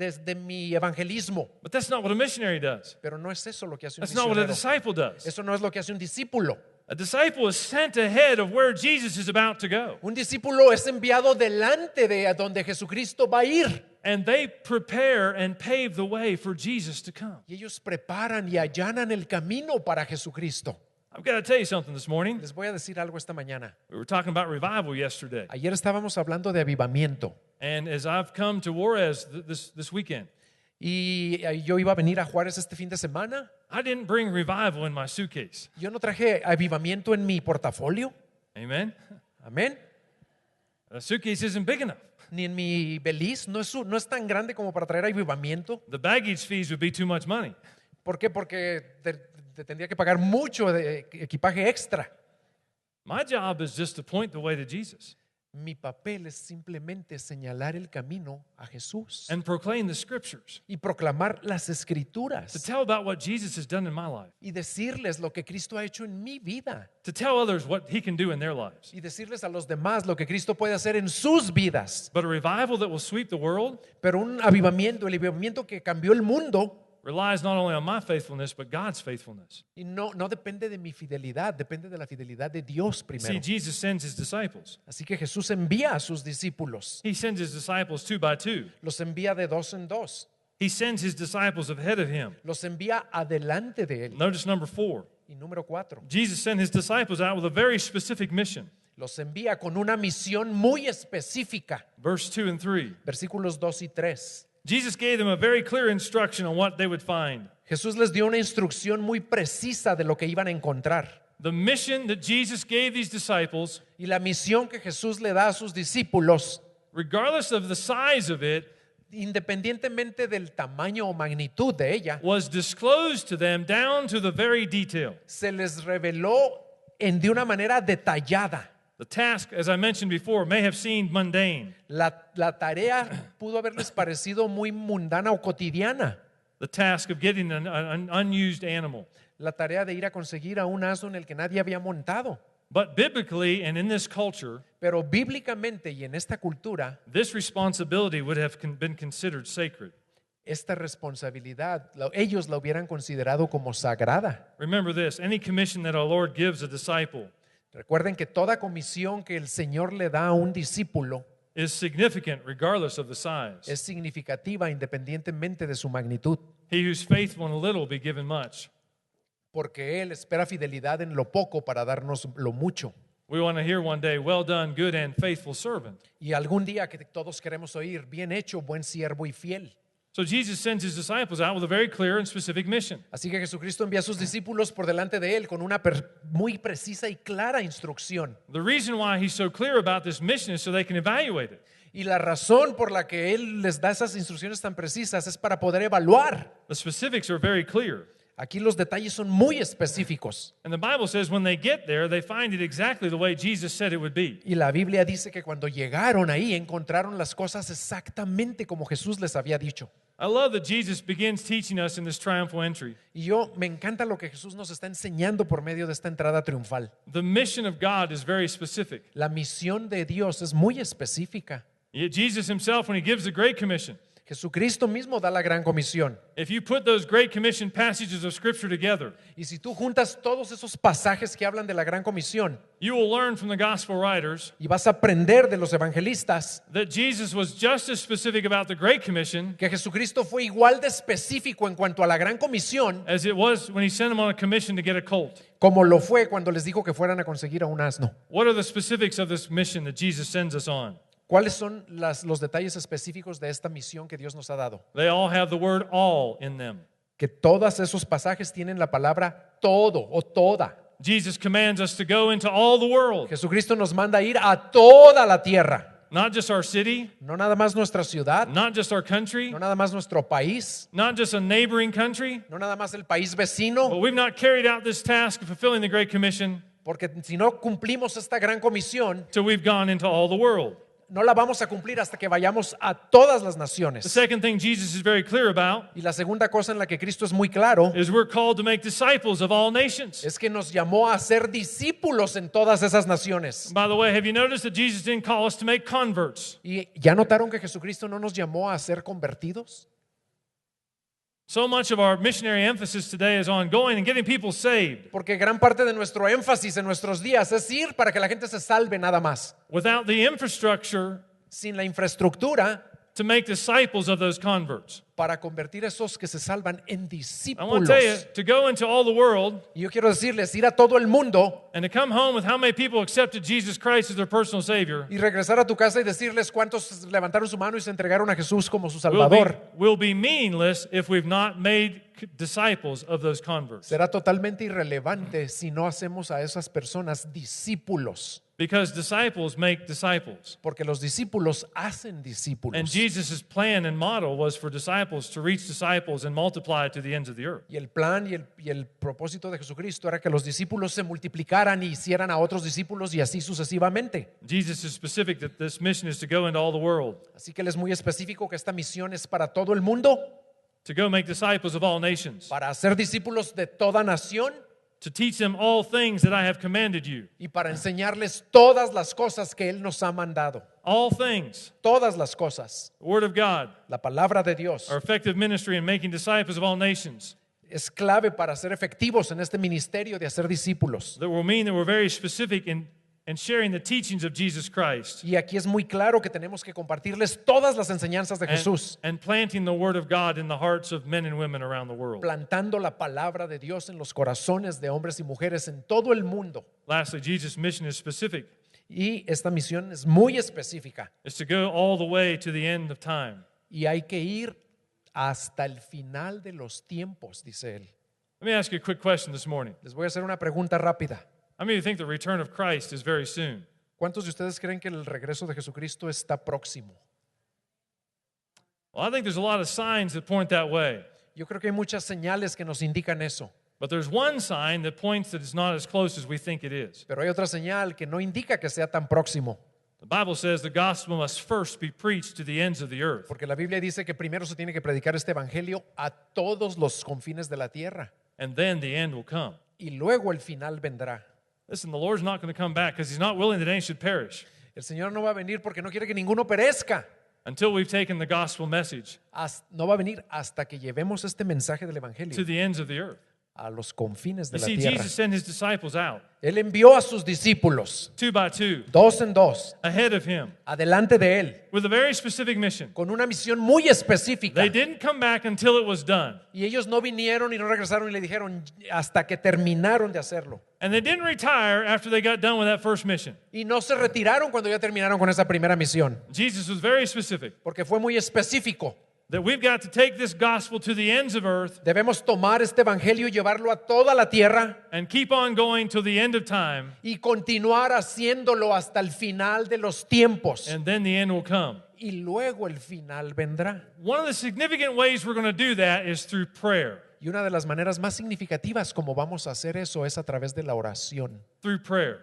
evangelismo. But that's not what a missionary does. Pero no es eso lo que hace un That's not what a misionero. disciple does. Eso no es lo que hace un discípulo. A disciple is sent ahead of where Jesus is about to go. Un discípulo es enviado delante de a donde Jesucristo va a ir. And they prepare and pave the way for Jesus to come. Y ellos preparan y allanan el camino para Jesucristo. I've got to tell you something this morning. Les voy a decir algo esta mañana. We were talking about revival yesterday. Ayer estábamos hablando de avivamiento. And as I've come to Juarez this weekend, Y yo iba a venir a Juárez este fin de semana. I didn't bring revival in my suitcase. Yo no traje avivamiento en mi portafolio. Amen? Amén. The suitcase isn't big enough. Ni en mi beliz. No es tan grande como para traer avivamiento. The baggage fees would be too much money. ¿Por qué? Porque te tendría que pagar mucho de equipaje extra. My job is just to point the way to Jesus Mi papel es simplemente señalar el camino a Jesús and proclaim the scriptures, y proclamar las to escrituras tell about what Jesus has done in my life, y decirles lo que Cristo ha hecho en mi vida to tell others what he can do in their lives. y decirles a los demás lo que Cristo puede hacer en sus vidas. But a revival that will sweep the world Pero un avivamiento, el avivamiento que cambió el mundo, relies not only on my faithfulness, but God's faithfulness. y no depende de mi fidelidad, depende de la fidelidad de Dios See, primero. Jesus sends his disciples. Así que Jesús envía a sus discípulos, He sends his disciples 2 by 2. los envía de dos en dos, He sends his disciples ahead of him. los envía adelante de él. Notice number 4. Y número 4, Jesus sent his disciples out with a very specific mission. los envía con una misión muy específica. Verse 2 and 3. Versículos 2 y 3. Jesus gave them a very clear instruction on what they would find. Jesús les dio una instrucción muy precisa de lo que iban a encontrar. The mission that Jesus gave these disciples, Y la misión que Jesús le da a sus discípulos, regardless of the size of it, independientemente del tamaño o magnitud de ella, was disclosed to them down to the very detail. se les reveló de una manera detallada. The task, as I mentioned before, may have seemed mundane. La tarea pudo haberles parecido muy mundana o cotidiana. The task of getting an unused animal. La tarea de ir a conseguir a un asno en el que nadie había montado. But biblically and in this culture, Pero bíblicamente y en esta cultura, this responsibility would have been considered sacred. esta responsabilidad, ellos la hubieran considerado como sagrada. Remember this, any commission that our Lord gives a disciple Recuerden que toda comisión que el Señor le da a un discípulo is significant regardless of the size. es significativa independientemente de su magnitud, He who's faithful in a little will be given much. porque Él espera fidelidad en lo poco para darnos lo mucho. We want to hear one day, well done, good and faithful servant. Y algún día que todos queremos oír, bien hecho, buen siervo y fiel. So Jesus sends his disciples out with a very clear and specific mission. Así que Jesucristo envía a sus discípulos por delante de él con una muy precisa y clara instrucción. The reason why he's so clear about this mission is so they can evaluate it. Y la razón por la que él les da esas instrucciones tan precisas es para poder evaluar. The specifics are very clear. Aquí los detalles son muy específicos. And the Bible says when they get there, they find it exactly the way Jesus said it would be. Y la Biblia dice que cuando llegaron ahí encontraron las cosas exactamente como Jesús les había dicho. I love that Jesus begins teaching us in this triumphal entry. Y me encanta lo que Jesús nos está enseñando por medio de esta entrada triunfal. The mission of God is very specific. La misión de Dios es muy específica. Yet Jesus himself, when he gives the Great Commission, Jesucristo mismo da la gran comisión. if you put those Great Commission passages of Scripture together, Y si tú juntas todos esos pasajes que hablan de la gran comisión you will learn from the gospel writers y vas a aprender de los evangelistas that Jesus was just as specific about the Great Commission que Jesucristo fue igual de específico en cuanto a la gran comisión as it was when he sent them on a commission to get a colt. como lo fue cuando les dijo que fueran a conseguir a un asno. What are the specifics of this mission that Jesus sends us on? ¿Cuáles son los detalles específicos de esta misión que Dios nos ha dado? They all have the word all in them. Que todos esos pasajes tienen la palabra todo o toda. Jesus commands us to go into all the world, Jesucristo nos manda a ir a toda la tierra, not just our city, no nada más nuestra ciudad, not just our country, no nada más nuestro país, not just a neighboring country. no nada más el país But vecino, we've not carried out this task of fulfilling the Great Commission porque si no cumplimos esta gran comisión, till we've gone into all the world. no la vamos a cumplir hasta que vayamos a todas las The naciones. second thing Jesus is very clear about Y la segunda cosa en la que Cristo es muy claro is we're called to make disciples of all nations. es que nos llamó a ser discípulos en todas esas naciones. By the way, have you noticed that Jesus didn't call us to make converts? ¿Y ya notaron que Jesucristo no nos llamó a ser convertidos? So much of our missionary emphasis today is on going and getting people saved Porque gran parte de nuestro énfasis en nuestros días es ir para que la gente se salve nada más, without the infrastructure sin la infraestructura to make disciples of those converts. para convertir a esos que se salvan en I want discípulos. to tell you, to go into all the world Y yo quiero decirles, ir a todo el mundo and to come home with how many people accepted Jesus Christ as their personal Savior y regresar a tu casa y decirles cuántos levantaron su mano y se entregaron a Jesús como su Salvador, will be meaningless if we've not made disciples of those converts. será totalmente irrelevante si no hacemos a esas personas discípulos. Because disciples make disciples. Porque los discípulos hacen And discípulos. Jesus' plan and model was for disciples to reach disciples and multiply to the ends of the earth. Y el plan y el propósito de Jesucristo era que los discípulos se multiplicaran y hicieran a otros discípulos y así sucesivamente. Jesus is specific that this mission is to go into all the world, Así que él es muy específico que esta misión es para todo el mundo, to go make disciples of all nations, para hacer discípulos de toda nación to teach them all things that I have commanded you. y para enseñarles todas las cosas que él nos ha mandado. All things, Todas las cosas. the Word of God, La palabra de Dios our effective ministry in making disciples of all nations, es clave para ser efectivos en este ministerio de hacer discípulos. that will mean that we're very specific in sharing the teachings of Jesus Christ Y aquí es muy claro que tenemos que compartirles todas las enseñanzas de Jesús, and planting the Word of God in the hearts of men and women around the world. plantando la palabra de Dios en los corazones de hombres y mujeres en todo el mundo. Lastly, Jesus' mission is specific. Y esta misión es muy específica Is to go all the way to the end of time. y hay que ir hasta el final de los tiempos, dice él. Let me ask you a quick question this morning. Les voy a hacer una pregunta rápida. How many of you think the return of Christ is very soon? ¿Cuántos de ustedes creen que el regreso de Jesucristo está próximo? Well, I think there's a lot of signs that point that way. Yo creo que hay muchas señales que nos indican eso, But there's one sign that points that it's not as close as we think it is. pero hay otra señal que no indica que sea tan próximo, The Bible says the gospel must first be preached to the ends of the earth. porque la Biblia dice que primero se tiene que predicar este evangelio a todos los confines de la tierra And then the end will come. y luego el final vendrá. Listen, the Lord's not going to come back because He's not willing that any should perish El Señor no va a venir porque no quiere que ninguno perezca. until we've taken the gospel message No va a venir hasta que llevemos este mensaje del to evangelio the ends of the earth. a los confines de You la see, tierra. Jesus sent his disciples out, Él envió a sus discípulos, 2 by 2, dos en dos, ahead of him, adelante de él, with a very specific mission. con una misión muy específica. They didn't come back until it was done. Y ellos no vinieron y no regresaron y le dijeron hasta que terminaron de hacerlo. And they didn't retire after they got done with that first mission. Y no se retiraron cuando ya terminaron con esa primera misión, Jesus was very specific porque fue muy específico. that we've got to take this gospel to the ends of earth Debemos tomar este evangelio y llevarlo a toda la tierra and keep on going till the end of time, y continuar haciéndolo hasta el final de los tiempos. and then the end will come. Y luego el final vendrá. One of the significant ways we're going to do that is through prayer. Y una de las maneras más significativas como vamos a hacer eso es a través de la oración. Through prayer.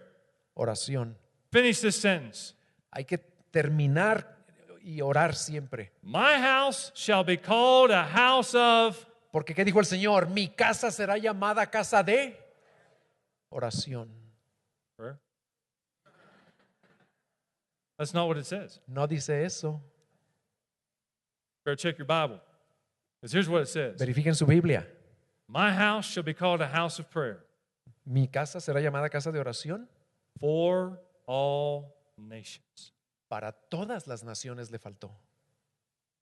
Oración. Finish this sentence. Hay que terminar y orar siempre. My house shall be called a house of. Porque ¿qué dijo el Señor? Mi casa será llamada casa de oración. Prayer. That's not what it says. No dice eso. Better check your Bible. Because here's what it says. Verifiquen su Biblia. My house shall be called a house of prayer Mi casa será llamada casa de oración. for all nations. Para todas las naciones le faltó.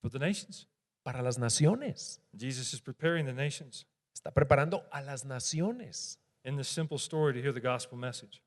For the nations. Para las naciones. Jesus is preparing the nations Está preparando a las naciones. in this simple story to hear the gospel message.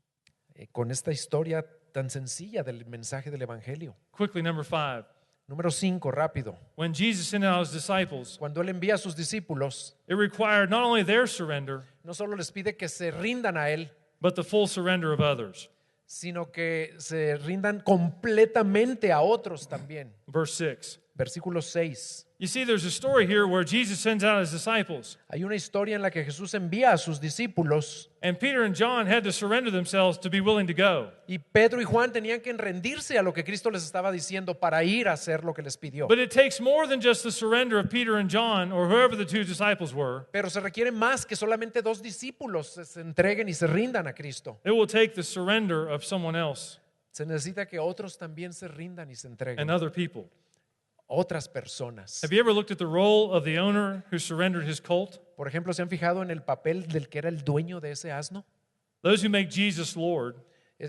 Con esta historia tan sencilla del mensaje del Evangelio. Quickly, number 5. Número 5, rápido. When Jesus sent out his disciples, Cuando Él envía a sus discípulos, it required not only their surrender, no solo les pide que se rindan a Él, but the full surrender of others. sino que se rindan completamente a otros también. Verse 6. Versículo 6. You see, there's a story here where Jesus sends out his disciples, Hay una historia en la que Jesús envía a sus discípulos and Peter and John had to surrender themselves to be willing to go. y Pedro y Juan tenían que rendirse a lo que Cristo les estaba diciendo para ir a hacer lo que les pidió. But it takes more than just the surrender of Peter and John or whoever the two disciples were. Pero se requiere más que solamente dos discípulos se entreguen y se rindan a Cristo. It will take the surrender of someone else Se necesita que otros también se rindan y se entreguen. and other people. Otras personas. Have you ever looked at the role of the owner who surrendered his colt? Por ejemplo, ¿se han fijado en el papel del que era el dueño de ese asno? Those who make Jesus Lord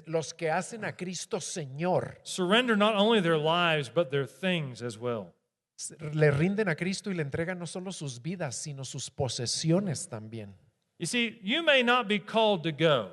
Los que hacen a Cristo Señor surrender not only their lives but their things as well. le rinden a Cristo y le entregan no solo sus vidas, sino sus posesiones también. You see, you may not be called to go,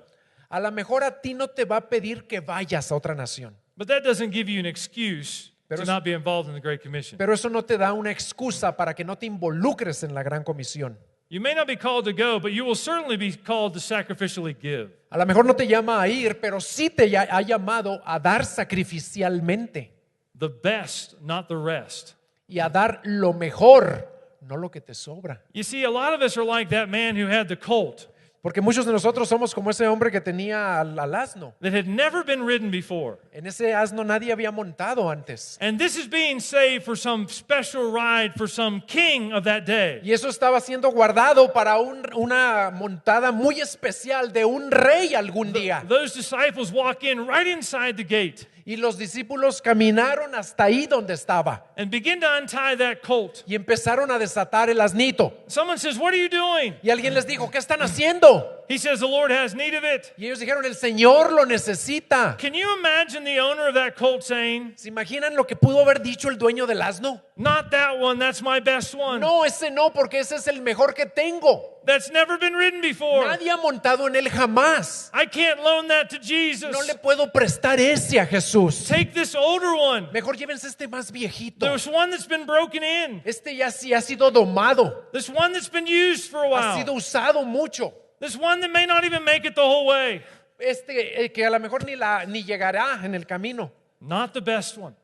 A lo mejor a ti no te va a pedir que vayas a otra nación, but that doesn't give you an excuse Pero to es- not be involved in the Great Commission. pero eso no te da una excusa para que no te involucres en la gran comisión. You may not be called to go, but you will certainly be called to sacrificially give. A lo mejor no te llama a ir, pero sí te ha llamado a dar sacrificialmente The best, not the rest. y a dar lo mejor, no lo que te sobra. You see, a lot of us are like that man who had the colt Porque muchos de nosotros somos como ese hombre que tenía al asno. that had never been ridden before. En ese asno nadie había montado antes. And this is being saved for some special ride for some king of that day. Y eso estaba siendo guardado para una montada muy especial de un rey algún día. Those disciples walk in right inside the gate Y los discípulos caminaron hasta ahí donde estaba and begin to untie that colt. y empezaron a desatar el asnito. Someone says, "What are you doing?" Y alguien les dijo, ¿qué están haciendo? He says, "The Lord has need of it." Y ellos dijeron, el Señor lo necesita. Can you imagine the owner of that colt saying, ¿Se imaginan lo que pudo haber dicho el dueño del asno? "Not that one, that's my best one. No, ese no, porque ese es el mejor que tengo. That's never been ridden before. Nadie ha montado en él jamás. I can't loan that to Jesus. No le puedo prestar ese a Jesús. Take this older one. Mejor llévense este más viejito. There's one that's been broken in. Este ya sí ha sido domado. This one that's been used for a Ha sido while. usado mucho. This one that may not even make it the whole way. Este que a lo mejor ni llegará en el camino. Not the best one.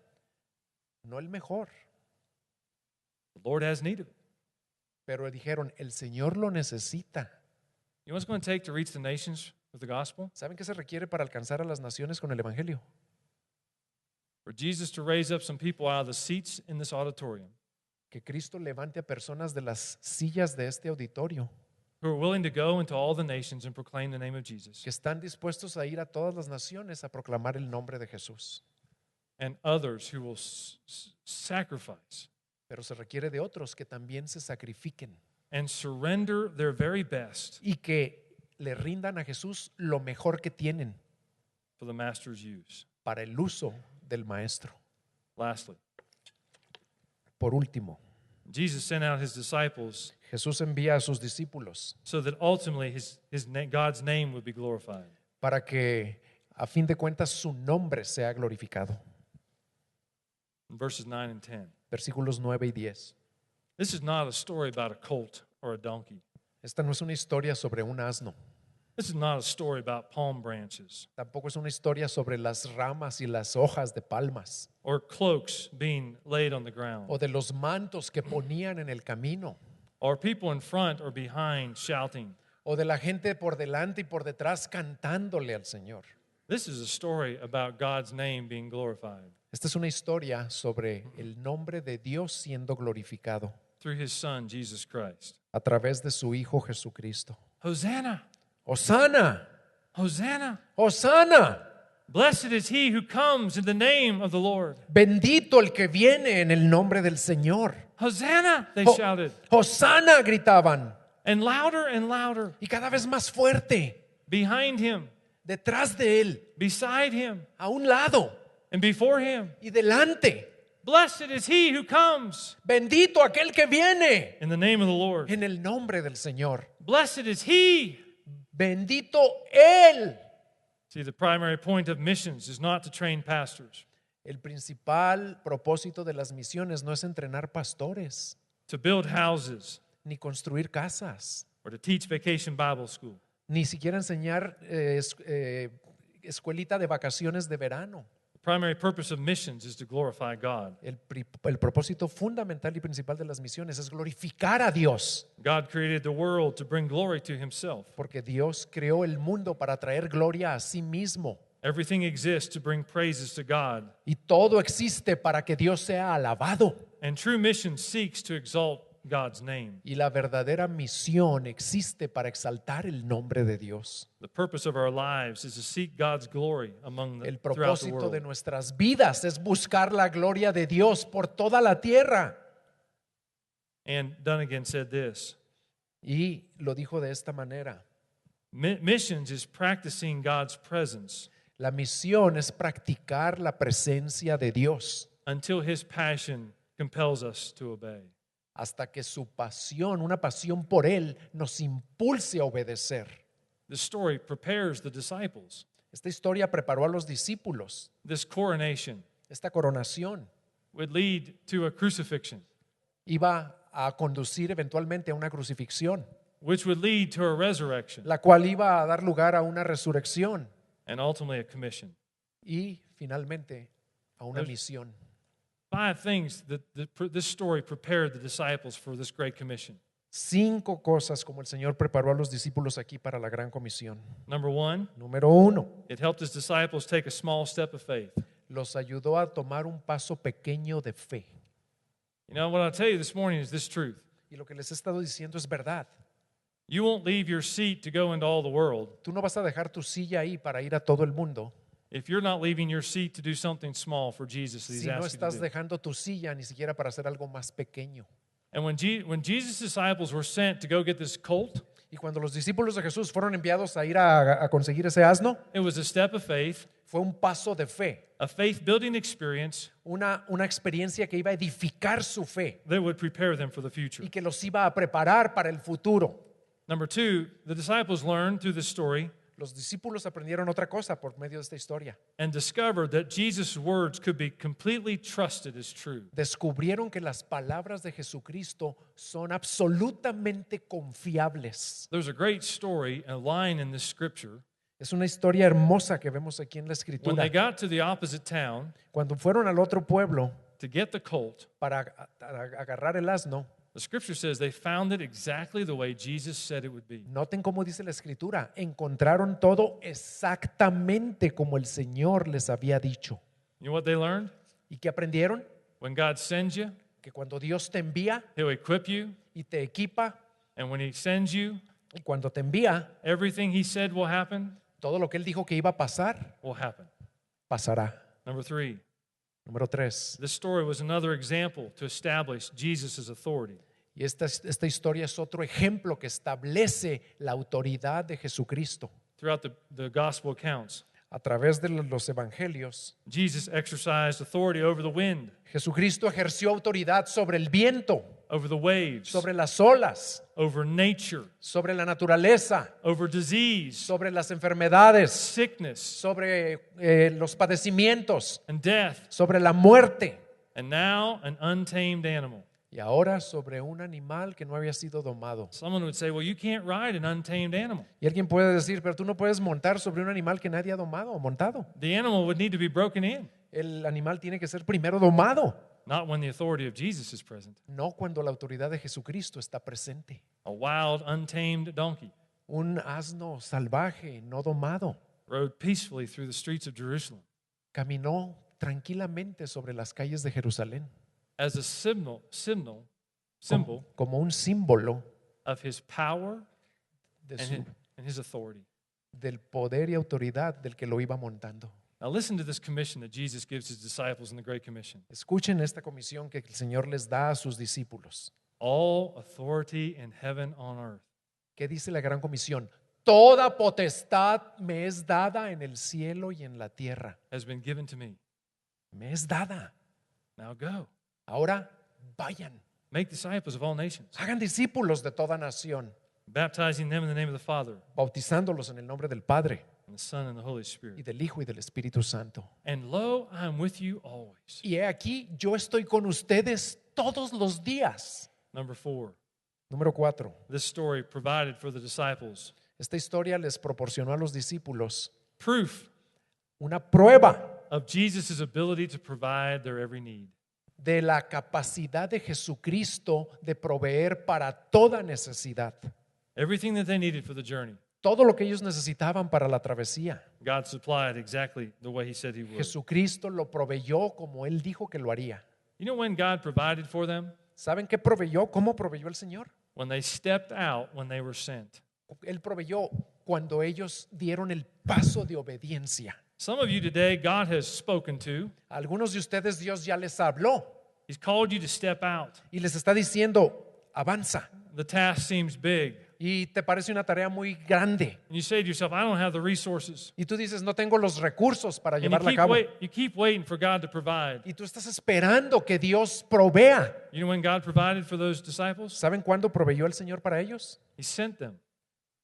No el mejor. The Lord has need of it. Pero dijeron, el Señor lo necesita. You know what it's going to take to reach the nations with the gospel? ¿Saben qué se requiere para alcanzar a las naciones con el Evangelio? For Jesus to raise up some people out of the seats in this auditorium Que Cristo levante a personas de las sillas de este auditorio who are willing to go into all the nations and proclaim the name of Jesus, que están dispuestos a ir a todas las naciones a proclamar el nombre de Jesús. and others who will sacrifice Pero se requiere de otros que también se sacrifiquen and surrender their very best y que le rindan a Jesús lo mejor que tienen for the master's use. para el uso del Maestro. Lastly, Por último, Jesus sent out his disciples Jesús envía a sus discípulos so that ultimately God's name would be glorified. para que a fin de cuentas su nombre sea glorificado. In verses 9 and 10. Versículos 9 y 10. This is not a story about a colt or a donkey. Esta no es una historia sobre un asno. This is not a story about palm branches Tampoco es una historia sobre las ramas y las hojas de palmas or cloaks being laid on the ground o de los mantos que ponían en el camino or people in front or behind shouting. o de la gente por delante y por detrás cantándole al Señor. This is a story about God's name being glorified Esta es una historia sobre el nombre de Dios siendo glorificado through his son, Jesus Christ. a través de su Hijo Jesucristo. Hosanna! ¡Hosana! Hosanna! ¡Hosana! Blessed is he who comes in the name of the Lord. Bendito el que viene en el nombre del Señor. Hosanna! They Ho- shouted. ¡Hosana! Gritaban. And louder Y cada vez más fuerte. behind him, Detrás de él. beside him, A un lado. and before him. Y delante. Blessed is he who comes Bendito aquel que viene. in the name of the Lord. En el nombre del Señor. Blessed is he. Bendito Él. See, the primary point of missions is not to train pastors, El principal propósito de las misiones no es entrenar pastores, to build houses, ni construir casas, or to teach vacation Bible school. ni siquiera enseñar escuelita de vacaciones de verano. The primary purpose of missions is to glorify God. El propósito fundamental y principal de las misiones es glorificar a Dios, God created the world to bring glory to himself. porque Dios creó el mundo para traer gloria a sí mismo. Everything exists to bring praises to God. Y todo existe para que Dios sea alabado. And true mission seeks to exalt God's name. Y la verdadera misión existe para exaltar el nombre de Dios. The purpose of our lives is to seek God's glory among El throughout the propósito de world. nuestras vidas es buscar la gloria de Dios por toda la tierra. And Dunnigan said this, Y lo dijo de esta manera. missions is practicing God's presence La misión es practicar la presencia de Dios until his passion compels us to obey. hasta que su pasión, una pasión por Él, nos impulse a obedecer. This story prepares the disciples. Esta historia preparó a los discípulos. This coronation Esta coronación would lead to a crucifixion, iba a conducir eventualmente a una crucifixión, which would lead to a resurrection la cual iba a dar lugar a una resurrección and ultimately a commission. y finalmente a una misión. 5 things that this story prepared the disciples for this great commission. 5 cosas como el Señor preparó a los discípulos aquí para la gran comisión. Number 1, Número 1, it helped his disciples take a small step of faith. los ayudó a tomar un paso pequeño de fe. You know, what I'll tell you this morning is this truth. Y lo que les he estado diciendo es verdad. You won't leave your seat to go into all the world Tú no vas a dejar tu silla ahí para ir a todo el mundo if you're not leaving your seat to do something small for Jesus that he's si no asked you to estás do. dejando tu silla ni siquiera para hacer algo más pequeño. And when Jesus' disciples were sent to go get this colt, Y cuando los discípulos de Jesús fueron enviados a ir a conseguir ese asno, it was a step of faith, fue un paso de fe, a faith-building experience una experiencia que iba a edificar su fe that would prepare them for the future. y que los iba a preparar para el futuro. Number 2, the disciples learned through this story Los discípulos aprendieron otra cosa por medio de esta historia. and discovered that Jesus' words could be completely trusted as true. Descubrieron que las palabras de Jesucristo son absolutamente confiables. There's a great story, a line in this scripture. Es una historia hermosa que vemos aquí en la When Escritura. they got to the opposite town Cuando fueron al otro pueblo to get the colt, para agarrar el asno, the scripture says they found it exactly the way Jesus said it would be. noten cómo dice la Escritura, encontraron todo exactamente como el Señor les había dicho. You know what they learned? ¿Y qué aprendieron? When God sends you, Que cuando Dios te envía He'll equip you, y te equipa, and when He sends you, y cuando te envía, everything He said will happen, todo lo que Él dijo que iba a pasar, will happen. pasará. Number 3, Número 3. this story was another example to establish Jesus' authority. Y esta historia es otro ejemplo que establece la autoridad de Jesucristo. Throughout the gospel accounts, A través de los evangelios, Jesus exercised authority over the wind, Jesucristo ejerció autoridad sobre el viento, over the waves, sobre las olas, over nature, sobre la naturaleza, over disease, sobre las enfermedades, sickness, sobre los padecimientos, and death, sobre la muerte. and now an untamed animal. Y ahora sobre un animal que no había sido domado. Someone would say, well, you can't ride an untamed animal. Y alguien puede decir, pero tú no puedes montar sobre un animal que nadie ha domado o montado. The animal would need to be broken in, El animal tiene que ser primero domado, not when the authority of Jesus is present. no cuando la autoridad de Jesucristo está presente. A wild, untamed donkey Un asno salvaje, no domado, rode peacefully through the streets of Jerusalem caminó tranquilamente sobre las calles de Jerusalén as a symbol como un símbolo of his power de and his authority. del poder y autoridad del que lo iba montando. Now listen to this commission that Jesus gives his disciples in the Great Commission. Escuchen esta comisión que el Señor les da a sus discípulos. All authority in heaven on earth ¿Qué dice la gran comisión? Toda potestad me es dada en el cielo y en la tierra. has been given to me. Me es dada. Now go. Ahora vayan. Make disciples of all nations, Hagan discípulos de toda nación, baptizing them in the name of the Father bautizándolos en el nombre del Padre and the Son and the Holy y Spirit. del Hijo y del Espíritu Santo. And lo, I am with you always. Y he aquí, yo estoy con ustedes todos los días. Number 4, Número 4. this story provided for the disciples Esta historia les proporcionó a los discípulos proof una prueba of Jesus' ability to provide their every need. de la capacidad de Jesucristo de proveer para toda necesidad. Everything that they needed for the journey, Todo lo que ellos necesitaban para la travesía, God supplied exactly the way He said He would. Jesucristo lo proveyó como Él dijo que lo haría. You know when God provided for them? ¿Saben qué proveyó? ¿Cómo proveyó el Señor? When they stepped out when they were sent. Él proveyó cuando ellos dieron el paso de obediencia. Some of you today, God has spoken to. A algunos de ustedes Dios ya les habló He's called you to step out. y les está diciendo, avanza. The task seems big. Y te parece una tarea muy grande. And you say to yourself, I don't have the resources. Y tú dices, no tengo los recursos para And you llevarla a cabo. you keep waiting for God to provide. Y tú estás esperando que Dios provea. You know when God provided for those disciples? ¿Saben cuándo proveyó el Señor para ellos? He sent them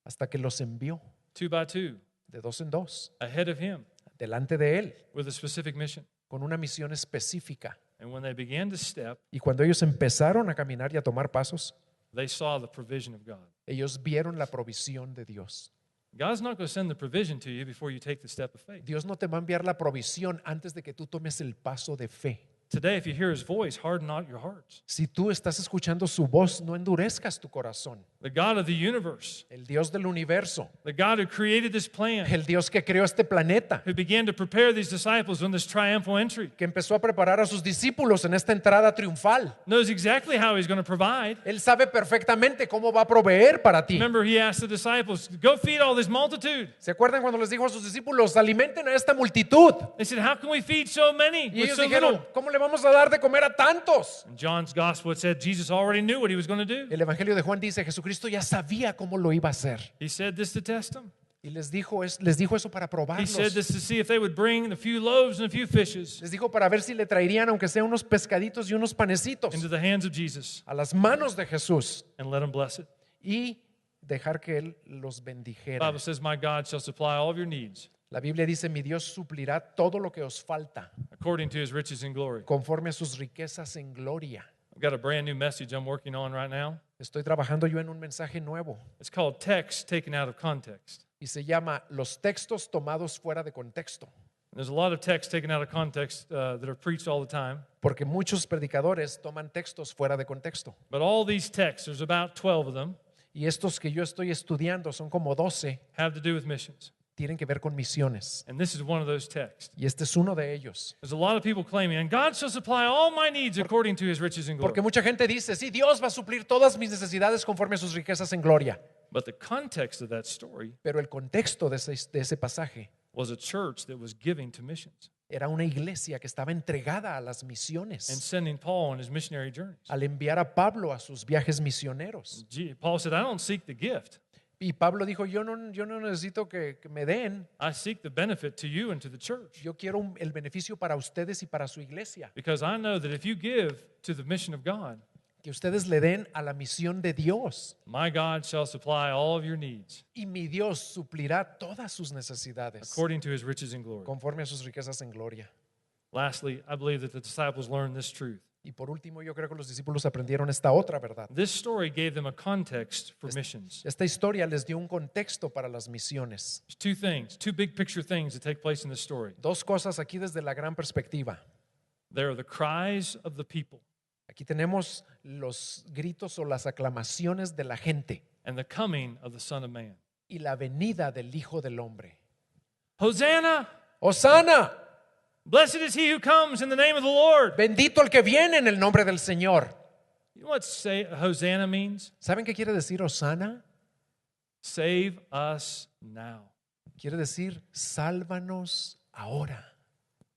Hasta que los envió 2 by 2 de dos en dos, ahead of Him delante de Él, with a specific mission. con una misión específica. And when they began to step, Y cuando ellos empezaron a caminar y a tomar pasos, they saw the provision of God. ellos vieron la provisión de Dios. God's not going to send the provision to you before you take the step of faith. Dios no te va a enviar la provisión antes de que tú tomes el paso de fe. Today, if you hear His voice, harden not your hearts. Si tú estás escuchando su voz, no endurezcas tu corazón. The God of the universe, El Dios del universo, the God who created this plan, el Dios que creó este planeta, who began to prepare these disciples on this triumphal entry, que empezó a preparar a sus discípulos en esta entrada triunfal. knows exactly how He's going to provide. Él sabe perfectamente cómo va a proveer para ti. Remember, He asked the disciples, go feed all this multitude. ¿Se acuerdan cuando les dijo a sus discípulos, alimenten a esta multitud? They said, how can we feed so many Y with ellos so dijeron, little? ¿cómo le vamos a dar de comer a tantos? In John's gospel, it said Jesus already knew what He was going to do. El Evangelio de Juan dice, Jesucristo ya sabía cómo lo iba a hacer. He said this to test them. Y les dijo eso para He said probarlos. this to see if they would bring a few loaves and a few fishes Les dijo para ver si le traerían, aunque sea unos pescaditos y unos panecitos, into the hands of Jesus a las manos de Jesús and let Him bless it. y dejar que Él los The bendijera. Bible says, my God shall supply all of your needs La Biblia dice, mi Dios suplirá todo lo que os falta according to His riches and glory. conforme a sus riquezas en gloria. I've got a brand new message I'm working on right now. Estoy trabajando yo en un mensaje nuevo It's called Text Taken Out of Context. y se llama Los textos tomados fuera de contexto. And there's a lot of texts taken out of context that are preached all the time. Porque muchos predicadores toman textos fuera de contexto. But all these texts, there's about 12 of them, Y estos que yo estoy estudiando, son como 12, have to do with missions. tienen que ver con misiones. And this is one of those texts. Y este es uno de ellos. There's a lot of people claiming, and God shall supply all my needs according to His riches and glory. Porque mucha gente dice, sí, Dios va a suplir todas mis necesidades conforme a sus riquezas en gloria. But the context of that story Pero el contexto de ese pasaje was a church that was giving to missions. Era una iglesia que estaba entregada a las and misiones, sending Paul on his missionary journeys. al enviar a Pablo a sus viajes misioneros. Paul said, I don't seek the gift. Y Pablo dijo, yo no necesito que me den, I seek the benefit to you and to the church. yo quiero el beneficio para ustedes y para su iglesia. Because I know that if you give to the mission of God, Que ustedes le den a la misión de Dios my God shall supply all of your needs y mi Dios suplirá todas sus necesidades according to his riches and glory. conforme a sus riquezas en gloria. Lastly, I believe that the disciples learned this truth. Y por último, yo creo que los discípulos aprendieron esta otra verdad. This story gave them a context for missions. Esta historia les dio un contexto para las misiones. There's two things, two big picture things that take place in this story. Dos cosas aquí desde la gran perspectiva. There are the cries of the people Aquí tenemos los gritos o las aclamaciones de la gente and the coming of the Son of Man. y la venida del Hijo del Hombre. Hosanna! ¡Hosana! Blessed is he who comes in the name of the Lord. Bendito el que viene en el nombre del Señor. You know what Hosanna means? ¿Saben qué quiere decir Hosana? Save us now. Quiere decir sálvanos ahora.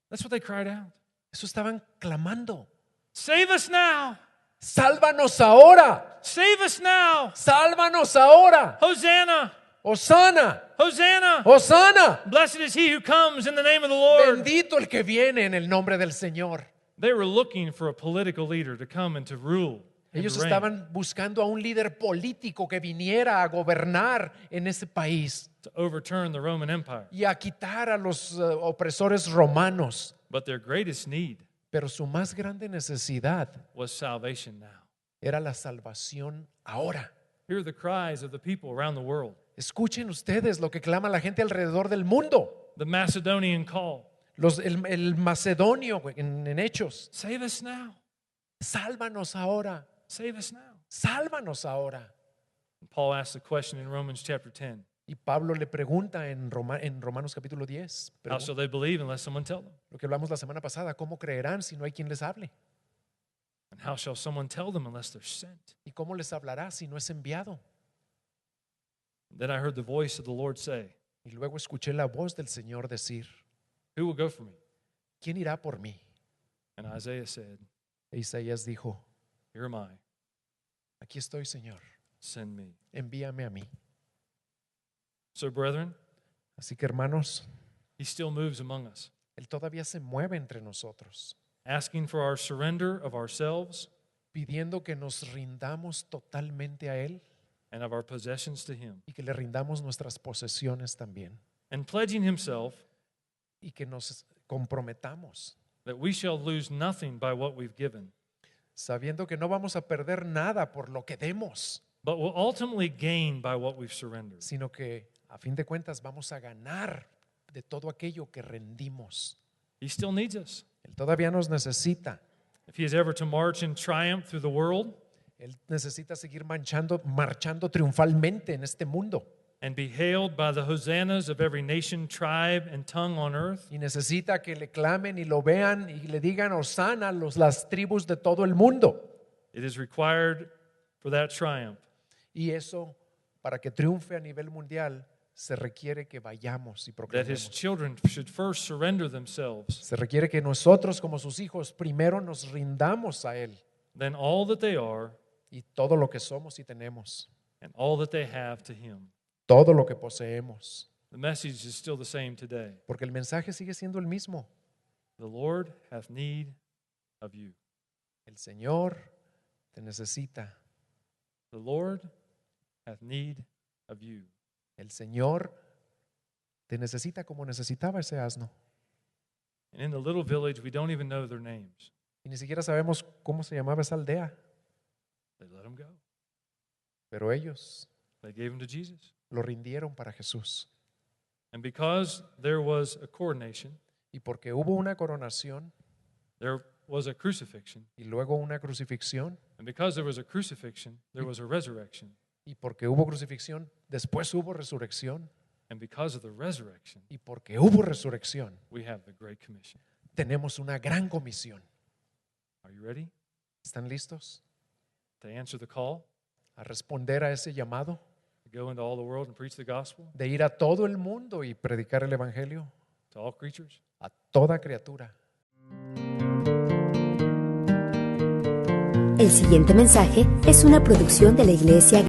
That's what they cried out. Eso estaban clamando. Save us now. Sálvanos ahora. Save us now. Sálvanos ahora. Hosanna! Hosana. Hosanna! Hosana. Blessed is he who comes in the name of the Lord. Bendito el que viene en el nombre del Señor. They were looking for a political leader to come and to rule. and Ellos to reign, estaban buscando a un líder político que viniera a gobernar en ese país to overturn the Roman Empire. y a quitar a los opresores romanos. But their greatest need Pero su más grande necesidad was salvation now. era la salvación ahora. Hear the cries of the people around the world. Escuchen ustedes lo que clama la gente alrededor del mundo. The Macedonian call. El macedonio en Hechos. Save us now. Sálvanos ahora. Save us now. Sálvanos ahora. And Paul asked the question in Romans chapter 10. Y Pablo le pregunta en Romanos capítulo 10, How shall they believe unless someone tell them? lo que hablamos la semana pasada, ¿cómo creerán si no hay quien les hable? And how shall someone tell them unless they're sent? ¿Y cómo les hablará si no es enviado? Then I heard the voice of the Lord say, Y luego escuché la voz del Señor decir, Who will go for me? ¿quién irá por mí? And Isaiah said, E Isaías dijo, Here am I, aquí estoy, Señor, send me. envíame a mí. So, brethren, Así que, hermanos, he still moves among us, Él todavía se mueve entre nosotros, asking for our surrender of ourselves pidiendo que nos rindamos totalmente a Él and of our possessions to him, y que le rindamos nuestras posesiones también and pledging himself y que nos comprometamos, that we shall lose nothing by what we've given, sabiendo que no vamos a perder nada por lo que demos, but will ultimately gain by what we've surrendered. sino que a fin de cuentas vamos a ganar de todo aquello que rendimos. He still needs us. Él todavía nos necesita. If he is ever to march in triumph through the world Él necesita seguir marchando triunfalmente en este mundo. and be hailed by the hosannas of every nation, tribe, and tongue on earth, Y necesita que le clamen y lo vean y le digan Hosana las tribus de todo el mundo. it is required for that triumph Y eso, para que triunfe a nivel mundial, se requiere que vayamos y that his proclamemos. children should first surrender themselves, Se requiere que nosotros como sus hijos primero nos rindamos a Él then all that they are y todo lo que somos y tenemos, and all that they have to him. todo lo que poseemos. The message is still the same today. Porque el mensaje sigue siendo el mismo. The Lord hath need of you. El Señor te necesita. The Lord hath need of you. El Señor te necesita como necesitaba ese asno. And in the little village, we don't even know their names. Y ni siquiera sabemos cómo se llamaba esa aldea. They let him go. Pero ellos They gave him to Jesus. lo rindieron para Jesús. And because there was a coronation, Y porque hubo una coronación there was a crucifixion. y luego una crucifixión, And because there was a crucifixion, there was a resurrection. y porque hubo crucifixión, después hubo resurrección, And because of the resurrection, y porque hubo resurrección, we have the Great Commission. tenemos una gran comisión. Are you ready ¿Están listos to answer the call a responder a ese llamado to go into all the world and preach the gospel, de ir a todo el mundo y predicar el Evangelio, to to all creatures. a toda criatura. El siguiente mensaje es una producción de la Iglesia